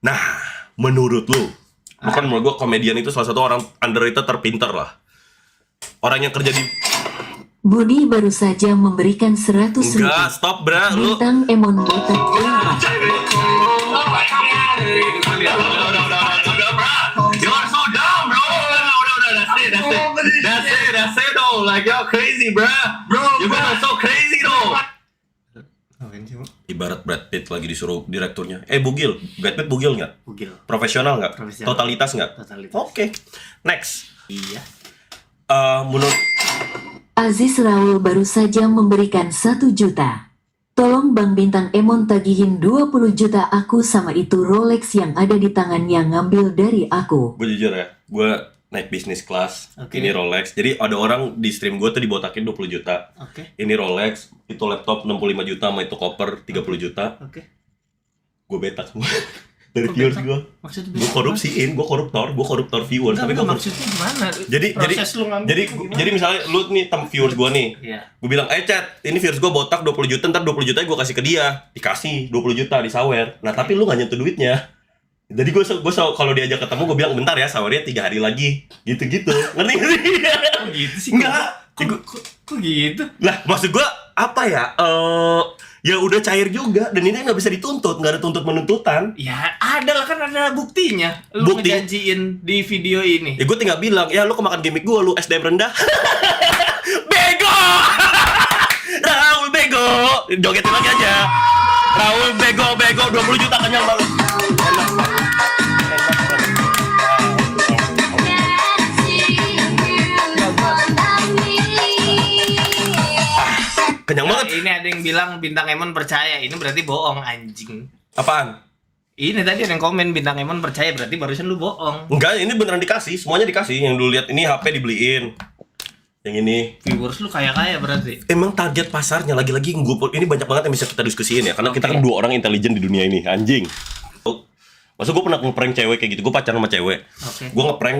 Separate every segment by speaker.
Speaker 1: Nah, menurut lu kan menurut gua komedian itu salah satu orang underrated terpinter lah. Orang yang kerja di...
Speaker 2: Budi baru saja memberikan 100.000
Speaker 1: Enggak, stop bra, lu...
Speaker 2: bintang Emon botak berapa?
Speaker 1: Udah bra, you are so dumb bro. Udah, that's it though. Like you're crazy bro. You guys are so crazy though. Ibarat Brad Pitt lagi disuruh direkturnya, bugil, Brad Pitt bugil nggak?
Speaker 3: Bugil.
Speaker 1: Profesional nggak?
Speaker 3: Profesional.
Speaker 1: Totalitas nggak?
Speaker 3: Totalitas.
Speaker 1: Oke. Next.
Speaker 3: Iya.
Speaker 1: Menurut
Speaker 2: Aziz Raul baru saja memberikan 1 juta. Tolong Bang Bintang Emon tagihin 20 juta aku sama itu Rolex yang ada di tangan yang ngambil dari aku.
Speaker 1: gue jujur ya, gue naik bisnis kelas,
Speaker 3: Oke.
Speaker 1: ini Rolex. Jadi ada orang di stream gue tuh dibotakin 20 juta.
Speaker 3: Oke.
Speaker 1: Ini Rolex, itu laptop 65 juta, sama itu koper 30 juta.
Speaker 3: Oke.
Speaker 1: Gue betak semua dari
Speaker 3: Kok
Speaker 1: viewers
Speaker 3: betak?
Speaker 1: gue.
Speaker 3: Maksudnya
Speaker 1: Gue korupsiin, gue koruptor viewers.
Speaker 3: Enggak,
Speaker 1: Tapi gue
Speaker 3: maksudnya gimana?
Speaker 1: jadi
Speaker 3: Proses lu ngambil
Speaker 1: jadi
Speaker 3: itu gimana?
Speaker 1: jadi misalnya lu nih viewers gue nih,
Speaker 3: Iya.
Speaker 1: gue bilang, chat, ini viewers gue botak 20 juta, ntar 20 juta gue kasih ke dia, dikasih 20 juta disawer. Nah tapi lu nggak nyentuh duitnya. Jadi gue kalau diajak ketemu gue bilang bentar ya, sawernya 3 hari lagi, gitu-gitu. Ngerti?
Speaker 3: Kok gitu sih?
Speaker 1: Enggak.
Speaker 3: Kok gitu?
Speaker 1: Lah maksud gue apa ya? Ya udah cair juga, dan ini nggak bisa dituntut, nggak ada tuntutan.
Speaker 3: Ya ada lah, kan ada buktinya. Lu
Speaker 1: Bukti?
Speaker 3: ngejanjiin di video ini.
Speaker 1: Ya gue tinggal bilang, ya lu kemakan gimmick gue, lu SDM rendah. Bego! Raul bego! Jogetin lagi aja. Raul bego, 20 juta kenyang banget. Enak banget. Kenyang
Speaker 3: Ya,
Speaker 1: banget.
Speaker 3: ini ada yang bilang Bintang Emon percaya. Ini berarti bohong, anjing.
Speaker 1: Apaan?
Speaker 3: Ini tadi ada yang komen Bintang Emon percaya, berarti barusan lu bohong.
Speaker 1: Enggak, ini beneran dikasih, semuanya dikasih. Yang dulu lihat ini HP dibeliin. Yang ini.
Speaker 3: Viewers lu kaya-kaya berarti.
Speaker 1: Emang target pasarnya lagi-lagi ini banyak banget yang bisa kita diskusiin ya, karena kita
Speaker 3: Oke.
Speaker 1: kan 2 orang intelijen di dunia ini, anjing. Masa gue pernah ngeprank cewek kayak gitu, gue pacaran sama cewek.
Speaker 3: Oke.
Speaker 1: Gue ngeprank,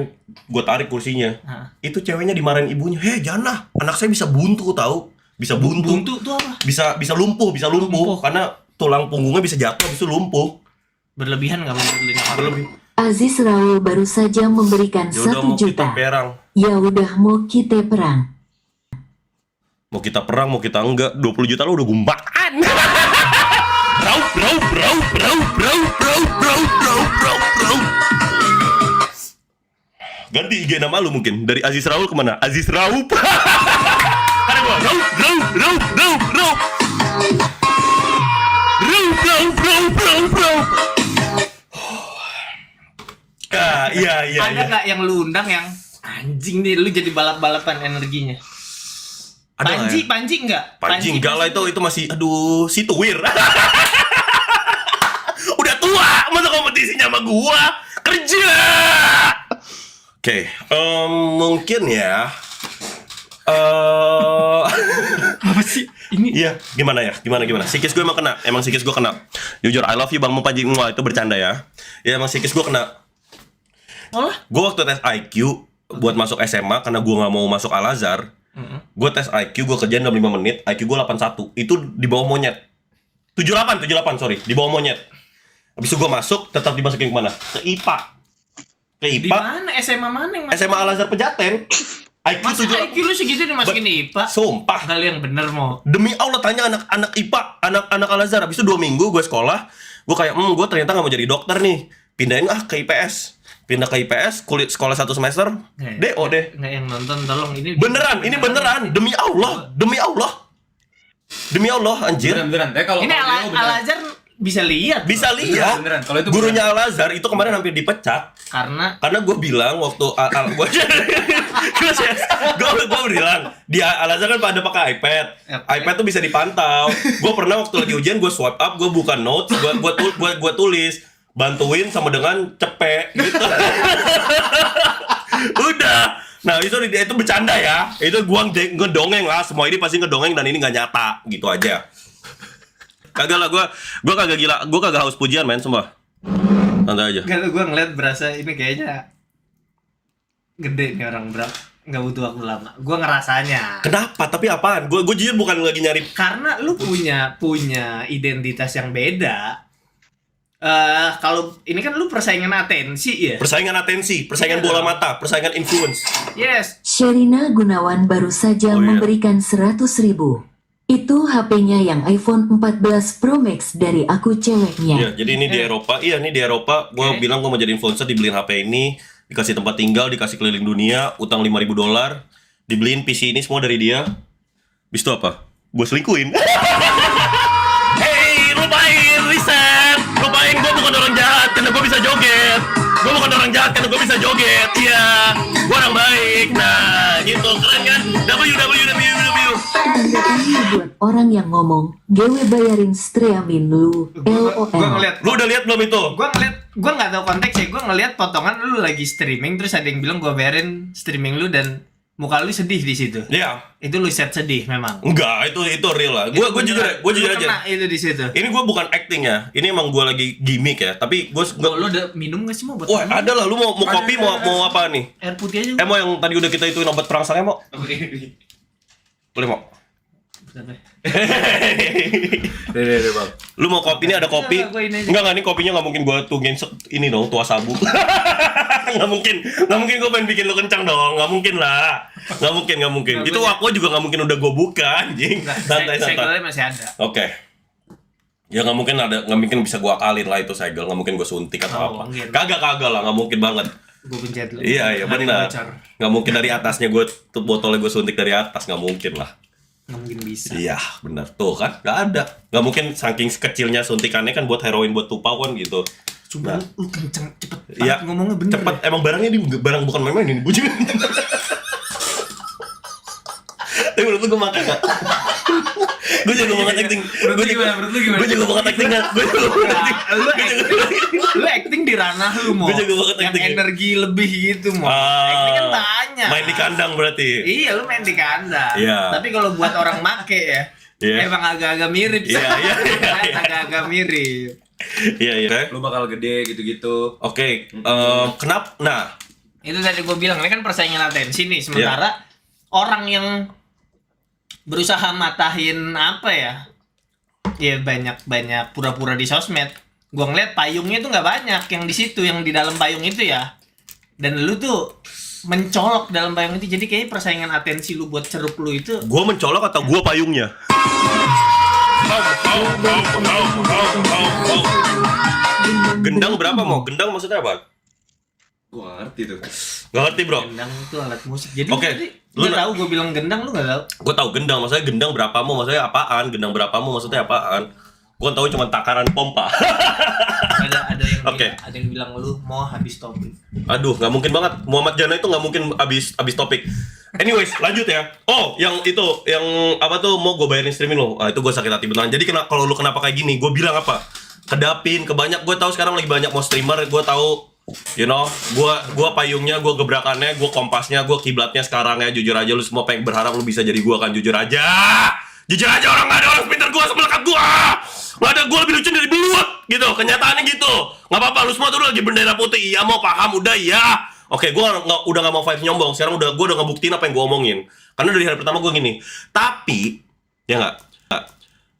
Speaker 1: gue tarik kursinya.
Speaker 3: Hah.
Speaker 1: Itu ceweknya dimarahin ibunya, "Hei jangan, anak saya bisa buntu tahu, bisa buntu,
Speaker 3: Buntu tuh apa?
Speaker 1: bisa lumpuh,
Speaker 3: Lumpuh.
Speaker 1: karena tulang punggungnya bisa jatuh, habis itu lumpuh."
Speaker 3: Berlebihan nggak menurut lu?
Speaker 1: Berlebih.
Speaker 2: Aziz Raul baru saja memberikan
Speaker 1: Ya udah
Speaker 2: 1
Speaker 1: mau kita
Speaker 2: juta.
Speaker 1: perang,
Speaker 2: Ya udah mau kita perang.
Speaker 1: mau kita perang, mau kita enggak, 20 juta lo udah gumbakan. Rau. Ganti IG nama lu mungkin dari Aziz Raul kemana? Aziz Raup. Ada gua. Rau. Iya.
Speaker 3: Ada nggak yang lu undang yang anjing nih, lu jadi balap-balapan energinya?
Speaker 1: Ada nggak ya?
Speaker 3: Panji enggak?
Speaker 1: Panji enggak lah, itu masih aduh si Tuwir. Udah tua, masa kompetisinya sama gua? Kerja. Oke, mungkin ya.
Speaker 3: Apa sih? Ini
Speaker 1: Iya, gimana ya? Gimana? Sikis gue emang sikis gue kena. Jujur, I love you Bang Panji. Wah, itu bercanda ya. Ya emang sikis gue kena.
Speaker 3: oh,
Speaker 1: Gue waktu tes IQ buat masuk SMA karena gue nggak mau masuk Al Azhar. Gue tes IQ, gue kerjain dalam 5 menit. IQ gue 81. Itu di bawah monyet. 78, sorry, di bawah monyet. Habis itu gue masuk, tetap dimasukin kemana? Ke IPA.
Speaker 3: di mana? SMA mana yang masuk?
Speaker 1: SMA Al Azhar Pejaten. IQ
Speaker 3: Masa
Speaker 1: 78.
Speaker 3: IQ lu segitu dimasukin IPA?
Speaker 1: Sumpah.
Speaker 3: Kali yang bener mau.
Speaker 1: Demi Allah, tanya anak-anak IPA, anak-anak Al Azhar. Habis itu 2 minggu gue sekolah, gue kayak, gue ternyata gak mau jadi dokter nih. Pindahin ke IPS. Pindah ke IPS, kulit sekolah 1 semester, DO deh.
Speaker 3: Nggak yang nonton, tolong ini.
Speaker 1: Ini beneran. Demi Allah, anjir.
Speaker 4: Beneran, kalau
Speaker 3: Ini Al-Azhar bisa lihat.
Speaker 1: Bisa lihat.
Speaker 4: Beneran. Kalau itu
Speaker 1: Gurunya Al Azhar itu kemarin hampir dipecat.
Speaker 3: Karena
Speaker 1: Karena gue bilang waktu gue bilang di Al Azhar kan pada pakai iPad.
Speaker 3: Oke.
Speaker 1: iPad tuh bisa dipantau. Gue pernah waktu lagi ujian gue swipe up, gue buka notes, gue tulis bantuin sama dengan cepet gitu. Udah. Nah itu bercanda ya. Itu gua ngedongeng lah. Semua ini pasti ngedongeng dan ini nggak nyata gitu aja. Kagak lah, gua kagak gila. Gua kagak haus pujian men, semua. Santai aja.
Speaker 3: kalau gue ngeliat berasa ini kayaknya gede nih orang, bro. Nggak butuh waktu lama. Gue ngerasanya.
Speaker 1: Kenapa? Tapi apaan? Gue jujur bukan lagi nyari.
Speaker 3: Karena lu punya identitas yang beda. Kalau ini kan lu persaingan atensi ya.
Speaker 1: Persaingan atensi, persaingan
Speaker 3: Iya.
Speaker 1: bola mata, persaingan influence.
Speaker 3: Yes.
Speaker 2: Sherina Gunawan baru saja
Speaker 1: Oh, iya.
Speaker 2: memberikan 100.000. Itu HP-nya yang iPhone 14 Pro Max dari aku
Speaker 1: Iya,
Speaker 2: ceweknya.
Speaker 1: jadi ini di Eropa. Iya, ini di Eropa. Gue
Speaker 3: Oke.
Speaker 1: bilang gue mau jadi influencer, dibeliin HP ini, dikasih tempat tinggal, dikasih keliling dunia, utang $5.000, dibeliin PC ini semua dari dia. Bis itu apa? Gue selingkuhin. Hey, lupain riset. Lupain gue bukan orang jahat karena gue bisa joget. Gue bukan orang jahat karena gue bisa joget. Iya, gue orang baik. Nah, gitu keren kan? www.
Speaker 2: Tanda ini buat orang yang ngomong, "Gewe bayarin streamin lu."
Speaker 3: Gua
Speaker 2: LOL.
Speaker 3: ngeliat.
Speaker 1: Lu udah lihat belum itu?
Speaker 3: Gue nggak tahu konteksnya. Gue ngeliat potongan lu lagi streaming, terus ada yang bilang gue bayarin streaming lu dan muka lu sedih di situ.
Speaker 1: Iya.
Speaker 3: Itu lu set sedih memang.
Speaker 1: Enggak, itu real lah. Gue jujur
Speaker 3: Lu
Speaker 1: aja.
Speaker 3: kena itu di situ.
Speaker 1: Ini gue bukan acting ya. Ini emang gue lagi gimmick ya. Tapi gue
Speaker 3: Lu udah minum nggak sih mau buat
Speaker 1: wah,
Speaker 3: minum?
Speaker 1: ada lah. Lu mau kopi mau apa nih?
Speaker 3: Air putih aja.
Speaker 1: Mau yang tadi udah kita ituin obat perangsangnya mau? Boleh mau?
Speaker 4: Deh bang.
Speaker 1: Lu mau kopi? Ini ada kopi.
Speaker 3: Enggak, gua ini aja.
Speaker 1: Enggak, ini kopinya nggak mungkin gue tungguin ini dong, tua sabu. Nggak mungkin gue pengen bikin lu kencang dong. Nggak mungkin lah. Nggak mungkin.
Speaker 3: Nggak,
Speaker 1: Itu
Speaker 3: gua-
Speaker 1: aku juga nggak mungkin udah gue buka anjing. Santai.
Speaker 3: Segelnya masih ada.
Speaker 1: Oke. Ya nggak mungkin bisa gua akalin lah itu segel, nggak mungkin gua suntik atau
Speaker 3: Oh,
Speaker 1: apa.
Speaker 3: mungkin.
Speaker 1: Kagak lah, nggak mungkin banget.
Speaker 3: Gue pencet dulu.
Speaker 1: Iya
Speaker 3: Ada yang
Speaker 1: benar.
Speaker 3: bocor.
Speaker 1: Nggak mungkin dari atasnya gua tuh botolnya gua suntik dari atas, nggak mungkin lah.
Speaker 3: Nggak mungkin bisa.
Speaker 1: Iya benar tuh kan, nggak ada. Nggak mungkin saking kecilnya suntikannya kan buat heroin buat tupau kan gitu.
Speaker 3: Coba
Speaker 1: Nah.
Speaker 3: lu kenceng cepet
Speaker 1: Iya.
Speaker 3: banget ngomongnya bener.
Speaker 1: Cepet, emang barangnya ini barang bukan main-main ini bujur. Tapi menurut lu gue makan gak? Gue jago banget acting.
Speaker 3: Menurut lu gimana? Menurut lu gimana?
Speaker 1: Gue jago banget acting gak? Gue jago banget acting.
Speaker 3: Lu acting di ranah lu mau.
Speaker 1: Gua jago banget
Speaker 3: Yang
Speaker 1: acting.
Speaker 3: energi lebih gitu mau. Acting kan banyak.
Speaker 1: Main di kandang berarti.
Speaker 3: Iya lu main di kandang.
Speaker 1: Iya.
Speaker 3: Tapi kalau buat orang make ya,
Speaker 1: Iya.
Speaker 3: emang agak-agak mirip.
Speaker 1: Iya.
Speaker 3: Agak-agak mirip.
Speaker 1: Iya.
Speaker 4: Lu bakal gede gitu-gitu.
Speaker 1: Oke. Kenapa? Nah,
Speaker 3: Itu tadi gue bilang ini kan persaingan atensi nih. Sementara
Speaker 1: Iya.
Speaker 3: orang yang berusaha matahin apa ya? Ya banyak pura-pura di sosmed. Gua ngeliat payungnya tuh nggak banyak yang di situ, yang di dalam payung itu ya. Dan lu tuh mencolok dalam payung itu. Jadi kayaknya persaingan atensi lu buat cerup lu itu
Speaker 1: gue mencolok atau gue payungnya? Gendang berapa mau? Gendang maksudnya apa?
Speaker 4: Gua ngerti tuh.
Speaker 1: Gak ngerti bro.
Speaker 3: gendang itu alat musik. Jadi
Speaker 1: Oke,
Speaker 3: tadi
Speaker 1: lu
Speaker 3: lu tahu gue bilang gendang lu nggak tahu?
Speaker 1: Gue tahu gendang, maksudnya gendang berapa mau? Maksudnya apaan? Gendang berapa mau? Maksudnya apaan? Gue tahu cuma takaran pompa.
Speaker 3: Ada yang
Speaker 1: Oke.
Speaker 3: bilang, ada yang bilang lu mau habis topik.
Speaker 1: Aduh, nggak mungkin banget. Muhammad Jana itu nggak mungkin abis topik. Anyways, lanjut ya. Oh, yang itu, yang apa tuh mau gue bayarin streaming lo? Ah, itu gue sakit hati beneran. Jadi kalau lu kenapa kayak gini? Gue bilang apa? Kedapin, kebanyak. Gue tahu sekarang lagi banyak mau streamer. Gue tahu, you know, gue payungnya, gue gebrakannya, gue kompasnya, gue kiblatnya sekarang ya. Jujur aja, lu semua pengen berharap lu bisa jadi gue kan? Jujur aja. Jujur aja, orang nggak ada orang pintar gue semelekat gue. Nggak ada, gue lebih lucu dari belut gitu. Kenyataannya gitu. Nggak apa-apa, lu semua tuh lagi bendera putih. Iya mau paham, udah iya. Oke, gue udah nggak mau vibes nyombong. Sekarang gue udah ngebuktiin apa yang gue omongin. Karena dari hari pertama gue gini. Tapi ya nggak,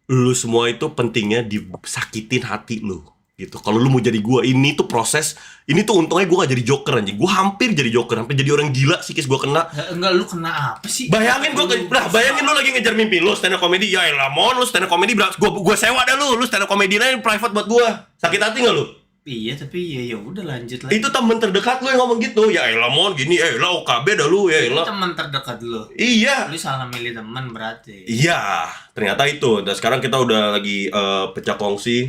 Speaker 1: lu semua itu pentingnya disakitin hati lu gitu. Kalau lu mau jadi gue, ini tuh proses. Ini tuh untungnya gue gak jadi joker anjing. Gue hampir jadi joker, hampir jadi orang gila psikis gue kena.
Speaker 3: Enggak, lu kena apa sih?
Speaker 1: Bayangin bayangin lu lagi ngejar mimpi lu stand up comedy. Ya elah mon, lu stand up comedy gue sewa dah lu stand up comedy lain private buat gue. Sakit hati gak lu?
Speaker 3: Iya, tapi ya udah lanjut lagi.
Speaker 1: Itu temen terdekat lu yang ngomong gitu. Ya elah mon gini, elah OKB dah lu, ya
Speaker 3: Itu
Speaker 1: elah.
Speaker 3: teman terdekat lu.
Speaker 1: Iya.
Speaker 3: Lu salah milih teman berarti.
Speaker 1: Iya, ternyata itu. Dan sekarang kita udah lagi pecah kongsi.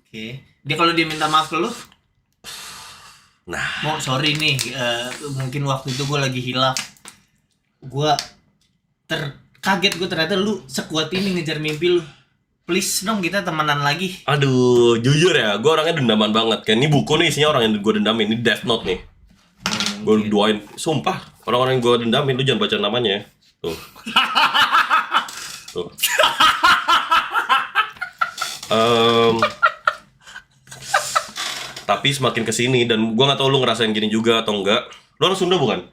Speaker 3: Oke. Dia kalau dia minta maaf ke lu,
Speaker 1: Nah,
Speaker 3: mau sorry nih, mungkin waktu itu gue lagi hilaf. Gue kaget gue ternyata lu sekuat ini ngejar mimpi lu. Please dong kita temenan lagi.
Speaker 1: aduh, jujur ya, gue orangnya dendaman banget. Kayak ini buku nih isinya orang yang gue dendamin. Ini Death Note nih. Gue doain, sumpah. Orang-orang yang gue dendamin, lu jangan baca namanya ya. Tuh. Tuh. Tapi semakin kesini dan gue nggak tahu lu ngerasain gini juga atau enggak. Lu orang Sunda bukan?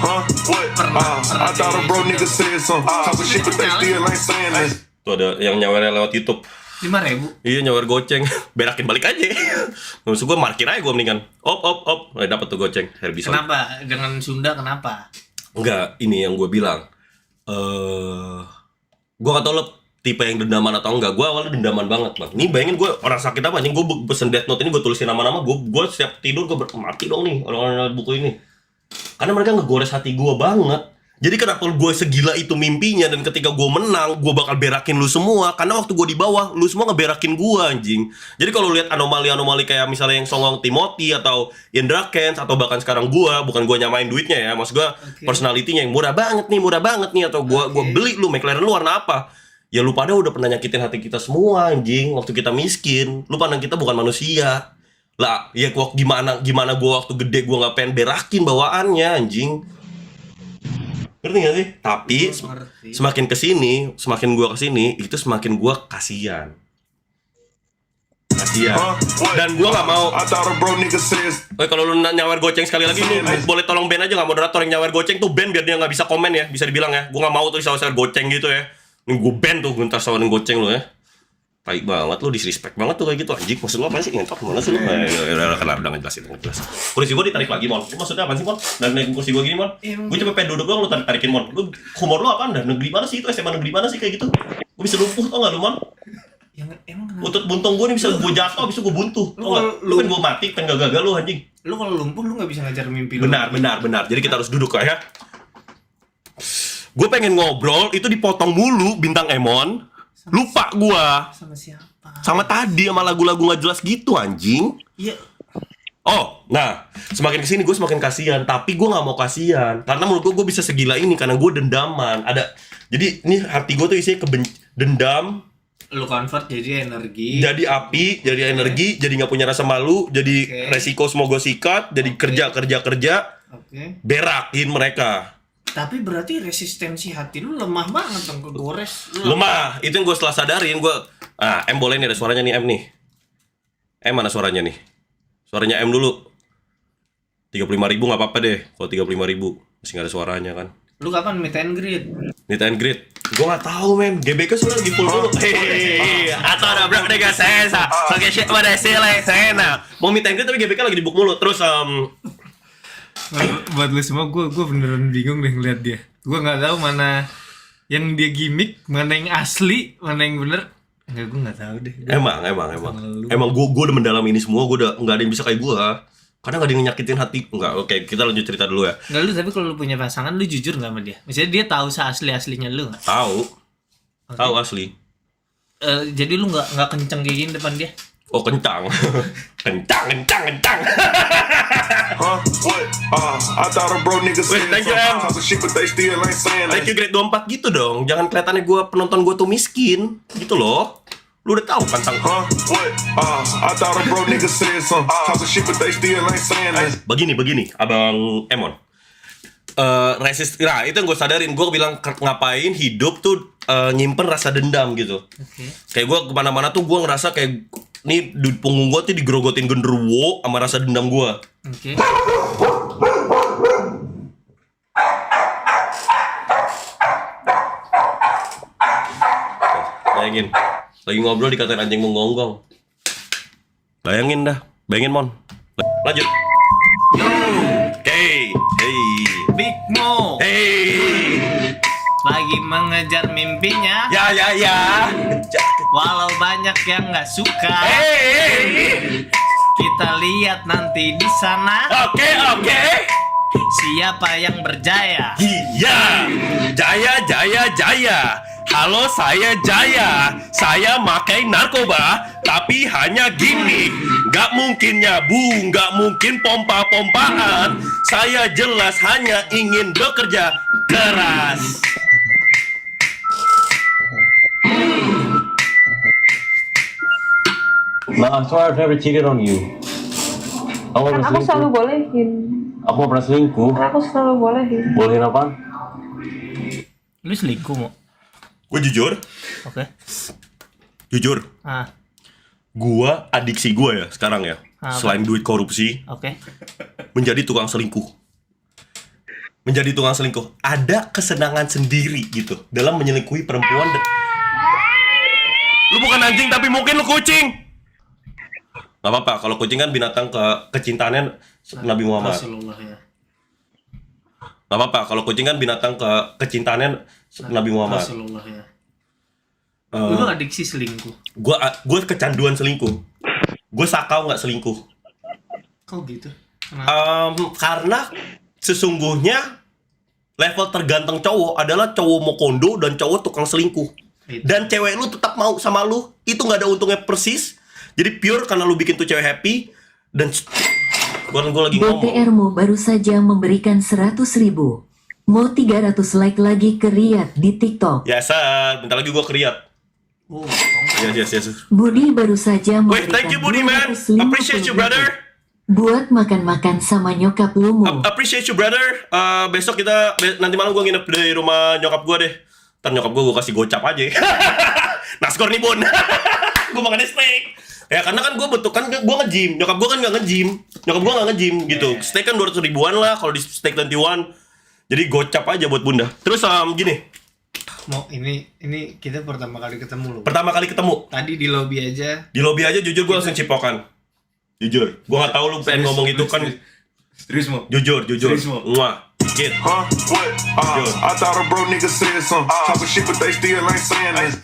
Speaker 5: Huh? What? I thought a bro nigga said something. Talking shit, but they still ain't saying that.
Speaker 1: Tuh ada yang nyawernya lewat YouTube.
Speaker 3: 5.000.
Speaker 1: Iya nyawer goceng, berakin balik aja. Maksud gue parkir aja gue mendingan. Op, dapat tuh goceng. Herbison.
Speaker 3: Kenapa? Dengan Sunda kenapa?
Speaker 1: Enggak, ini yang gue bilang. Gue gak tau lo tipe yang dendaman atau enggak. Gue awalnya dendaman banget bang. Nih bayangin gue orang sakit apa nih. Gue pesen Death Note ini gue tulisin nama-nama. Gue setiap tidur gue mati dong nih orang-orang buku ini. Karena mereka ngegores hati gue banget. Jadi kenapa gue segila itu mimpinya. Dan ketika gue menang gue bakal berakin lu semua. Karena waktu gue di bawah lu semua ngeberakin gue anjing. Jadi kalau lihat anomali-anomali kayak misalnya yang songong Timothy atau Indra Kens atau bahkan sekarang gue, bukan gue nyamain duitnya ya, maksud gue personalitinya yang murah banget nih, atau gue beli lu McLaren lu warna apa. Ya lu pada udah pernah nyakitin hati kita semua anjing. Waktu kita miskin lu pandang kita bukan manusia. Lah ya gimana gue waktu gede gue gak pengen berakin bawaannya anjing. Ngerti gak sih? Tapi semakin gue kesini itu semakin gue kasihan. Dan gue gak mau.
Speaker 5: I thought a bro nigga says.
Speaker 1: Kalau lu nyawer goceng sekali lagi, lu boleh tolong ban aja gak moderator yang nyawer goceng tuh ban biar dia gak bisa komen ya, bisa dibilang ya. Gue gak mau tuh sawer goceng gitu ya. Ini gue ban tuh bentar sawerin goceng lu ya. Baik banget lu, disrespect banget tuh kayak gitu anjing. Maksud lu apa sih? Ngentot mana sih lu? Udah ngejelasin. Kursi gue ditarik lagi, Mon. Lu maksudnya apa sih, Mon? Dan naik kursi gue gini, Mon. Gue cuma pengen duduk doang, lu tarikin, Mon. Lu humor lu apaan dah? Negeri mana sih itu? SMA negeri mana sih kayak gitu? Gue bisa lumpuh tau gak lu, Mon?
Speaker 3: Yang emang kenapa?
Speaker 1: Utut buntung gue nih bisa gue jatuh, bisa gue buntuh. Tau gak? Lu pengen gue mati, pengen gak gagal lu anjing.
Speaker 3: Lu kalau lumpuh lu nggak bisa ngajar mimpi lu.
Speaker 1: Benar. Jadi kita harus duduk lah ya. Gue pengen ngobrol, itu dipotong mulu bintang Emon. Lupa gua.
Speaker 3: Sama siapa?
Speaker 1: Sama tadi sama lagu-lagu gak jelas gitu anjing.
Speaker 3: Iya.
Speaker 1: Oh, nah semakin kesini gue semakin kasihan. Tapi gue gak mau kasihan karena menurut gue bisa segila ini karena gue dendaman. Jadi ini hati gue tuh isinya dendam.
Speaker 3: Lu convert jadi energi.
Speaker 1: Jadi api, jadi energi, jadi gak punya rasa malu. Jadi resiko semua gue sikat. Jadi kerja.
Speaker 3: Oke.
Speaker 1: Berakin mereka.
Speaker 3: Tapi berarti resistensi hati lu lemah banget dong ke gores.
Speaker 1: Lemah, itu yang gue setelah sadarin. M boleh nih, ada suaranya nih M nih. M mana suaranya nih? Suaranya M dulu. 35.000 gak apa-apa deh. Kalau 35.000 masih gak ada suaranya kan.
Speaker 3: Lu kapan meet and greet?
Speaker 1: Meet and greet? Gue gak tahu men. GBK sudah lagi full dulu. Hehehe. Atau ada blok nega sesa. Pakai shit pada sele sena. Mau meet and greet tapi GBK lagi di book mulu. Terus
Speaker 3: Buat lu semua, gue beneran bingung deh ngeliat dia. Gue nggak tahu mana yang dia gimmick, mana yang asli, mana yang bener. Enggak, gue nggak tahu deh.
Speaker 1: Emang gue udah mendalami ini semua. Gue udah nggak ada yang bisa kayak gue. Karena nggak ada yang nyakitin hati. Enggak, oke kita lanjut cerita dulu ya.
Speaker 3: Nggak, lu tapi kalau lu punya pasangan, lu jujur nggak sama dia? Misalnya dia tahu seasli-aslinya lu nggak?
Speaker 1: Tahu asli.
Speaker 3: Jadi lu nggak kenceng kayak gini depan dia?
Speaker 1: Oh kencang. kencang.
Speaker 5: Huh? What? I thought a bro nigga said.
Speaker 1: Thank you, Em.
Speaker 5: Talking shit but they still ain't saying that.
Speaker 1: IQ grade 24 gitu dong. Jangan kelihatannya penonton gue tuh miskin. Gitu loh. Lu udah tahu kan tentang
Speaker 5: Huh? What? I thought a bro nigga said some. Talking shit but they still ain't saying that.
Speaker 1: Begini, Abang Emon. Nah itu yang gue sadarin. Gue bilang ngapain hidup tuh nyimpen rasa dendam gitu. Kayak gue kemana-mana tuh gue ngerasa kayak nih di punggung gue tuh digerogotin genderuwo sama rasa dendam gue. Bayangin, lagi ngobrol dikatain anjing menggonggong. Bayangin Mon. Lanjut. Hey.
Speaker 3: Big Mo.
Speaker 1: Hey.
Speaker 3: Lagi mengejar mimpinya.
Speaker 1: Ya.
Speaker 3: Walau banyak yang nggak suka.
Speaker 1: Hey.
Speaker 3: Kita lihat nanti di sana.
Speaker 1: Oke.
Speaker 3: Siapa yang berjaya?
Speaker 1: Iya. Jaya. Halo, saya Jaya. Saya makai narkoba, tapi hanya gimmick. Gak mungkin nyabu, gak mungkin pompa-pompaan. Saya jelas hanya ingin bekerja keras.
Speaker 6: Nah, I'm sorry I've never cheated on you.
Speaker 7: Kan aku selalu bolehin.
Speaker 6: Aku pernah selingkuh.
Speaker 7: Kan aku selalu bolehin.
Speaker 6: Bolehin apa?
Speaker 3: Lu selingkuh Mo?
Speaker 1: Gue jujur.
Speaker 3: Oke.
Speaker 1: Jujur.
Speaker 3: Gua
Speaker 1: Adiksi gue ya sekarang ya. Selain duit korupsi.
Speaker 3: Oke.
Speaker 1: Menjadi tukang selingkuh. Ada kesenangan sendiri gitu dalam menyelingkuhi perempuan. Lu bukan anjing tapi mungkin lu kucing. Gak apa-apa, kalau kucing kan binatang kecintaannya Nabi Muhammad.
Speaker 3: Rasulullah ya.
Speaker 1: Gak apa-apa, kalau kucing kan binatang kecintaannya Nabi Muhammad.
Speaker 3: Rasulullah ya. Lu adiksi selingkuh.
Speaker 1: Gue kecanduan selingkuh. Gue sakau nggak selingkuh.
Speaker 3: Kok gitu? Kenapa?
Speaker 1: Karena sesungguhnya level terganteng cowok adalah cowok mau kondo dan cowok tukang selingkuh.
Speaker 3: Itu.
Speaker 1: Dan cewek lu tetap mau sama lu, itu nggak ada untungnya persis. Jadi pure karena lu bikin tuh cewek happy. Dan gue lagi ngomong.
Speaker 2: BTR-mu baru saja memberikan 100.000. Mau 300 like lagi ke Riyad di TikTok.
Speaker 1: Ya Sar, bentar lagi gue keriat.
Speaker 3: Oh,
Speaker 1: Yes.
Speaker 2: Budi baru saja
Speaker 1: Wait,
Speaker 2: memberikan
Speaker 1: thank you Budi man.
Speaker 2: 250.000
Speaker 1: Appreciate you brother.
Speaker 2: buat makan-makan sama nyokap lu mu.
Speaker 1: Appreciate you brother. Besok nanti malam gue nginep di rumah nyokap gue deh. Ntar nyokap gue kasih gocap aja. Naskor nih Bon. Gue makannya steak. Ya karena kan gue betul kan gue nge-gym. Nyokap gue kan gak nge-gym. Nyokap gue gak nge-gym gitu. Steak kan 200 ribuan lah kalau di steak 21. Jadi gocap aja buat bunda. Terus gini.
Speaker 3: mau ini kita pertama kali ketemu loh.
Speaker 1: Pertama kali ketemu.
Speaker 3: Tadi di lobby aja.
Speaker 1: Di lobby aja jujur gue langsung cipokan. Jujur. Gue gak tahu lu pengen ngomong itu kan.
Speaker 4: Serius mau?
Speaker 1: Jujur.
Speaker 4: Serius, Mo?
Speaker 1: Muah. Dikit.
Speaker 5: Huh? What? I thought a bro nigga said something. Talking shit, but they still ain't saying that.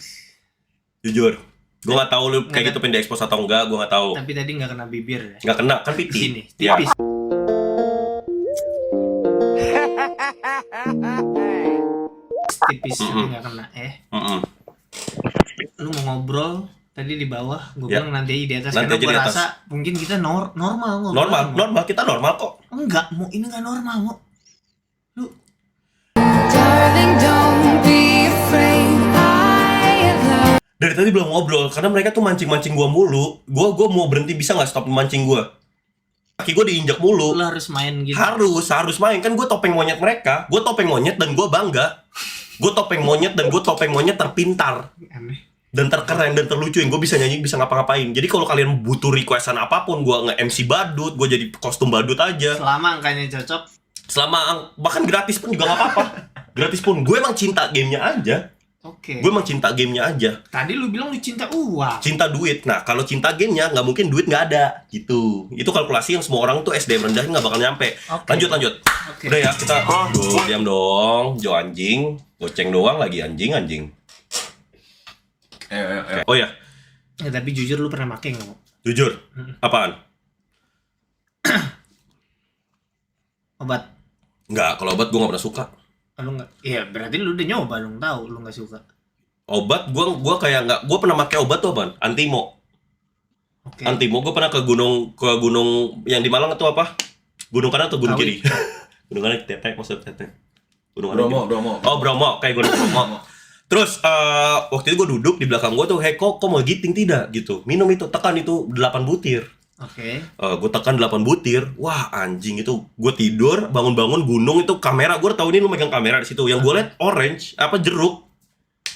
Speaker 1: Jujur. Gue gak tahu lu kayak gitu pengen di-expose atau enggak. Gue gak tahu.
Speaker 3: Tapi tadi nggak kena bibir ya.
Speaker 1: Nggak kena kan
Speaker 3: Di
Speaker 1: pipi.
Speaker 3: sini.
Speaker 1: Ya.
Speaker 3: Tipis. Tipis tapi nggak kena.
Speaker 1: Mm-mm.
Speaker 3: Lu mau ngobrol tadi di bawah, gue
Speaker 1: Ya.
Speaker 3: bilang nanti di atas.
Speaker 1: Nanti
Speaker 3: Karena
Speaker 1: aja
Speaker 3: gue
Speaker 1: di atas.
Speaker 3: rasa mungkin kita normal ngobrol.
Speaker 1: Normal. Kita normal kok.
Speaker 3: Enggak, mau ini nggak normal mau. Lu
Speaker 8: Darling, don't be afraid. I love
Speaker 1: Dari tadi belum ngobrol karena mereka tuh mancing gua mulu. Gua mau berhenti bisa nggak stop mancing gua? Kaki gua diinjak mulu.
Speaker 3: lu harus main gitu.
Speaker 1: Harus main kan gue topeng monyet mereka. Gue topeng monyet dan gue bangga. Gue topeng monyet dan gue topeng monyet terpintar
Speaker 3: Aneh.
Speaker 1: dan terkeren dan terlucu yang gue bisa nyanyi bisa ngapa-ngapain. Jadi kalau kalian butuh requestan apapun, gue nge-MC badut, gue jadi kostum badut aja.
Speaker 3: Selama angkanya cocok.
Speaker 1: Selama bahkan gratis pun juga nggak apa-apa. Gratis pun gue emang cinta gamenya aja.
Speaker 3: Oke.
Speaker 1: Gue emang cinta gamenya aja.
Speaker 3: Tadi lu bilang lu cinta uang.
Speaker 1: Cinta duit. Nah kalau cinta gamenya nggak mungkin duit nggak ada gitu. Itu kalkulasi yang semua orang tuh SDM rendah nggak bakal nyampe.
Speaker 3: Oke.
Speaker 1: Lanjut.
Speaker 3: Oke.
Speaker 1: Udah ya kita. Duh, diam dong. Jo anjing. Goceng doang lagi anjing.
Speaker 4: Ayo.
Speaker 1: Oh ya,
Speaker 3: Ya, tapi jujur lu pernah make nggak mau?
Speaker 1: jujur. Apaan?
Speaker 3: Obat.
Speaker 1: Nggak, kalau obat gue nggak pernah suka.
Speaker 3: Lu nggak? Iya berarti lu udah nyoba dong, tahu lu nggak suka.
Speaker 1: Obat gue kayak nggak. Gue pernah pakai obat tuh apaan? Antimo.
Speaker 3: Oke.
Speaker 1: Antimo gue pernah ke gunung yang di Malang itu apa? Gunung kanan atau gunung
Speaker 3: Kawi.
Speaker 1: kiri? Gunung kanan Tetek maksud Tetek. Gunung kanan.
Speaker 4: Bromo.
Speaker 1: Oh Bromo, kayak gunung Bromo. Terus waktu itu gue duduk di belakang gue tuh, hey kok mau giting tidak gitu? Minum itu, tekan itu 8 butir.
Speaker 3: Oke.
Speaker 1: Gue tekan 8 butir, wah anjing itu. Gue tidur, bangun-bangun gunung itu kamera. Gue tahu ini lu megang kamera di situ. Yang gue liat orange, apa jeruk.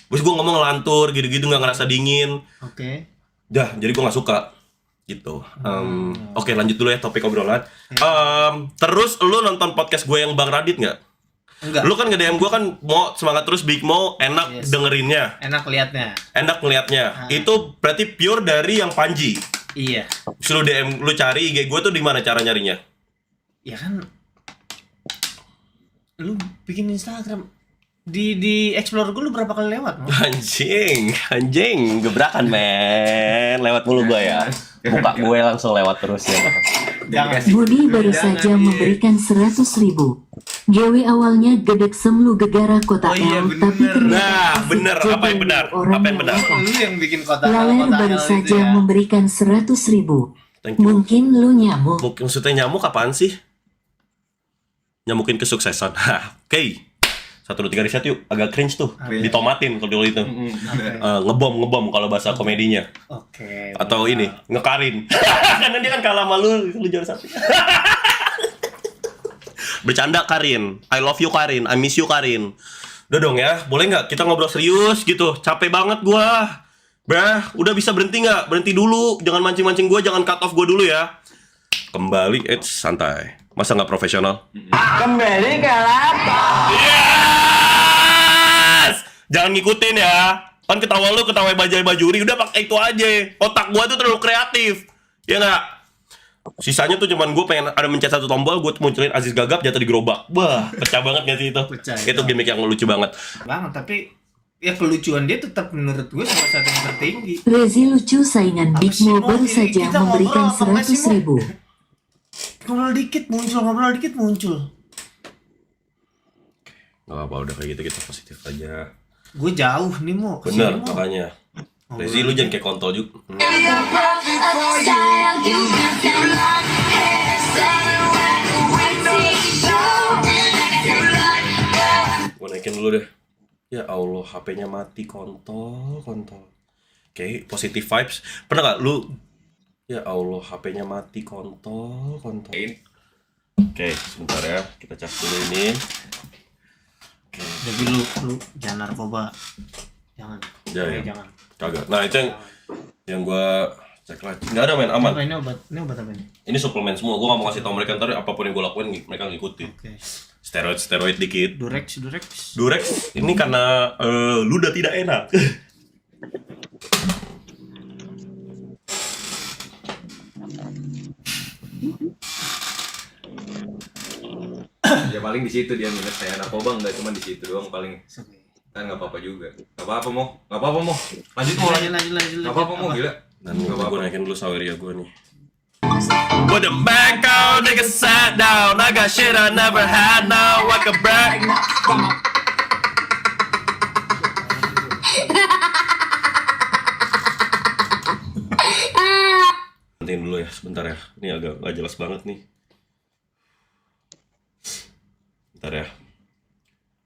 Speaker 1: Terus gue ngomong ngelantur, gitu-gitu nggak ngerasa dingin.
Speaker 3: Oke.
Speaker 1: Dah, jadi gue nggak suka gitu. Oke lanjut dulu ya topik obrolan. Terus lu nonton podcast gue yang Bang Radit nggak?
Speaker 3: Enggak.
Speaker 1: Lu kan nge-DM gue kan mau semangat terus Big Mo, enak
Speaker 3: Yes.
Speaker 1: dengerinnya,
Speaker 3: Enak liatnya.
Speaker 1: enak ngeliatnya. Itu berarti pure dari yang Panji.
Speaker 3: Iya.
Speaker 1: Terus lu DM, lu cari IG gue tuh di mana cara nyarinya?
Speaker 3: Ya kan. Lu bikin Instagram di explore gue lu berapa kali lewat? Mo?
Speaker 6: Anjing, gebrakan men. Lewat mulu gue ya. Muka gue langsung lewat terus ya.
Speaker 3: Jangan.
Speaker 2: Budi baru saja memberikan 100.000. GW awalnya gedek semlu gegara kota
Speaker 3: Oh iya,
Speaker 2: L,
Speaker 3: bener.
Speaker 2: tapi ternyata
Speaker 1: Nah,
Speaker 2: asik
Speaker 1: bener.
Speaker 2: jadi
Speaker 1: Apa yang benar?
Speaker 2: orang
Speaker 1: Apa yang benar?
Speaker 2: nakal.
Speaker 3: Lu yang bikin kota
Speaker 2: Laler baru
Speaker 3: L itu
Speaker 2: saja
Speaker 3: ya.
Speaker 2: memberikan 100.000.
Speaker 1: Thank you.
Speaker 2: Mungkin lu nyamuk.
Speaker 1: Maksudnya nyamuk apaan sih? Nyamukin kesuksesan. Oke. 1, 2, 3 riset yuk. Agak cringe tuh. Ditomatin kalau dulu itu. Ngebom kalau bahasa komedinya.
Speaker 3: Oke.
Speaker 1: Atau ini, ngekarin. Karena dia kan kalah sama lu juara 1. Bercanda Karin. I love you Karin. I miss you Karin. Udah dong ya. Boleh nggak kita ngobrol serius gitu? Capek banget gua. Udah bisa berhenti nggak? Berhenti dulu. Jangan mancing-mancing gua. Jangan cut off gua dulu ya. Kembali, santai. Masa nggak profesional?
Speaker 6: Kembali ke laptop.
Speaker 1: Yes! Jangan ngikutin ya. Kan ketawa lu, ketawa Bajuri, udah pakai itu aja. Otak gua tuh terlalu kreatif. Ya nggak? Sisanya tuh cuman gue pengen ada mencet satu tombol, gue munculin Aziz Gagap jatuh di gerobak. Wah, pecah banget gak sih itu?
Speaker 3: Pecah,
Speaker 1: Itu gimmick yang lucu banget.
Speaker 3: Banget, tapi ya kelucuan dia tetap menurut gue salah satu yang tertinggi.
Speaker 2: Rezi lucu saingan Big
Speaker 3: sih,
Speaker 2: Mo
Speaker 3: Mo?
Speaker 2: baru
Speaker 3: Ini
Speaker 2: saja
Speaker 3: kita
Speaker 2: memberikan
Speaker 3: ngobrol apa sih, Mo?
Speaker 2: 100.000.
Speaker 3: Ngobrol dikit muncul.
Speaker 1: Gak apa-apa, udah kayak gitu kita positif aja.
Speaker 3: Gue jauh nih Mo.
Speaker 1: Bener,
Speaker 3: Kesini, Mo.
Speaker 1: makanya. Rezi lu jangan kayak kontol juga. Gue naikin dulu deh. Ya Allah, HP-nya mati, kontol. Oke, positive vibes. Pernah gak lu? Ya Allah, HP-nya mati, kontol. Oke, sebentar ya, kita cas dulu ini.
Speaker 3: Jadi lu jangan narkoba. Jangan.
Speaker 1: Ya.
Speaker 3: Jangan.
Speaker 1: Kagak. Nah, itu yang gua cek lagi. Nggak ada, men, aman.
Speaker 3: Apa ini obat apa ini?
Speaker 1: Ini suplemen semua. Gua nggak mau kasih tau mereka, ntar apapun yang gua lakuin mereka ngikutin.
Speaker 3: Oke.
Speaker 1: Steroid dikit.
Speaker 3: Durex.
Speaker 1: Ini karena lu udah tidak enak.
Speaker 4: Ya paling di situ dia minus saya narkoba enggak cuma di situ doang paling. Kan nggak apa-apa juga. Nggak apa-apa Mo. Lanjut Mo. Nggak apa-apa Mo, gila.
Speaker 1: Dan gua naikin dulu saweria gua nih. Put them back on, nigga sat down. I got shit I never had, now I can brag. Nantiin dulu ya, sebentar ya. Ini agak gak jelas banget nih. Bentar ya.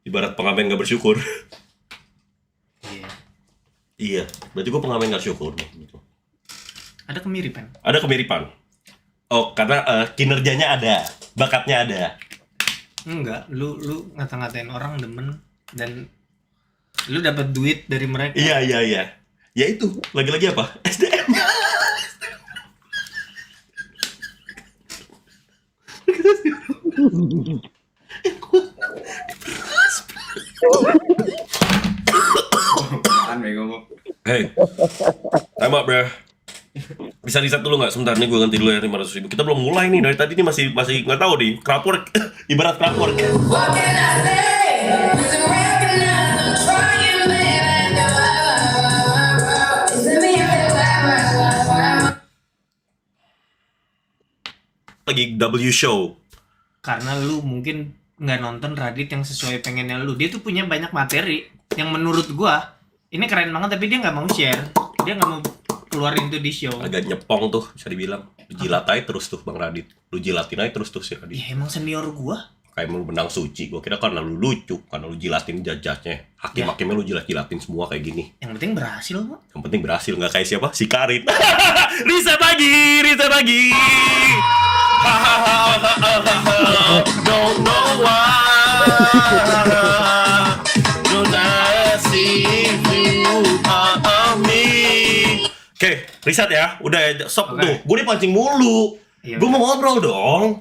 Speaker 1: Ibarat pengamen gak bersyukur.
Speaker 3: Iya.
Speaker 1: Iya, berarti gua pengamen gak syukur nih. Gitu.
Speaker 3: Ada kemiripan.
Speaker 1: Ada kemiripan. Oh, karena kinerjanya ada, bakatnya ada.
Speaker 3: Enggak, lu ngata-ngatain orang demen dan lu dapat duit dari mereka.
Speaker 1: Iya. Ya itu, lagi-lagi apa? SDM.
Speaker 4: Mega Mo.
Speaker 1: Hey, time up, bro. Bisa riset dulu nggak? Sebentar nih, gue ganti dulu ya 500.000. Kita belum mulai nih, dari tadi nih masih nggak tahu nih. Crowdwork, ibarat crowdwork. Lagi W show.
Speaker 3: Karena lu mungkin nggak nonton Radit yang sesuai pengennya lu. Dia tuh punya banyak materi yang menurut gua ini keren banget, tapi dia nggak mau share. Dia nggak mau keluarin itu di show.
Speaker 1: Agak nyepong tuh, bisa dibilang. Lu jilat aja terus tuh, Bang Radit. Lu jilatin aja terus si Radit.
Speaker 3: Ya emang senior gua.
Speaker 1: Kayak mau benang suci. Gua kira karena lu lucu, karena lu jilatin jajahnya. Hakim-hakimnya lu jilat-jilatin semua kayak gini.
Speaker 3: Yang penting berhasil kok.
Speaker 1: Yang penting berhasil, nggak kayak siapa? Si Karin. Riset lagi. Don't know why. Don't I see you me. Oke, riset ya. Udah ya, stop
Speaker 3: Oke.
Speaker 1: tuh. Gue dipancing mulu.
Speaker 3: Iya,
Speaker 1: Gue mau ngobrol dong.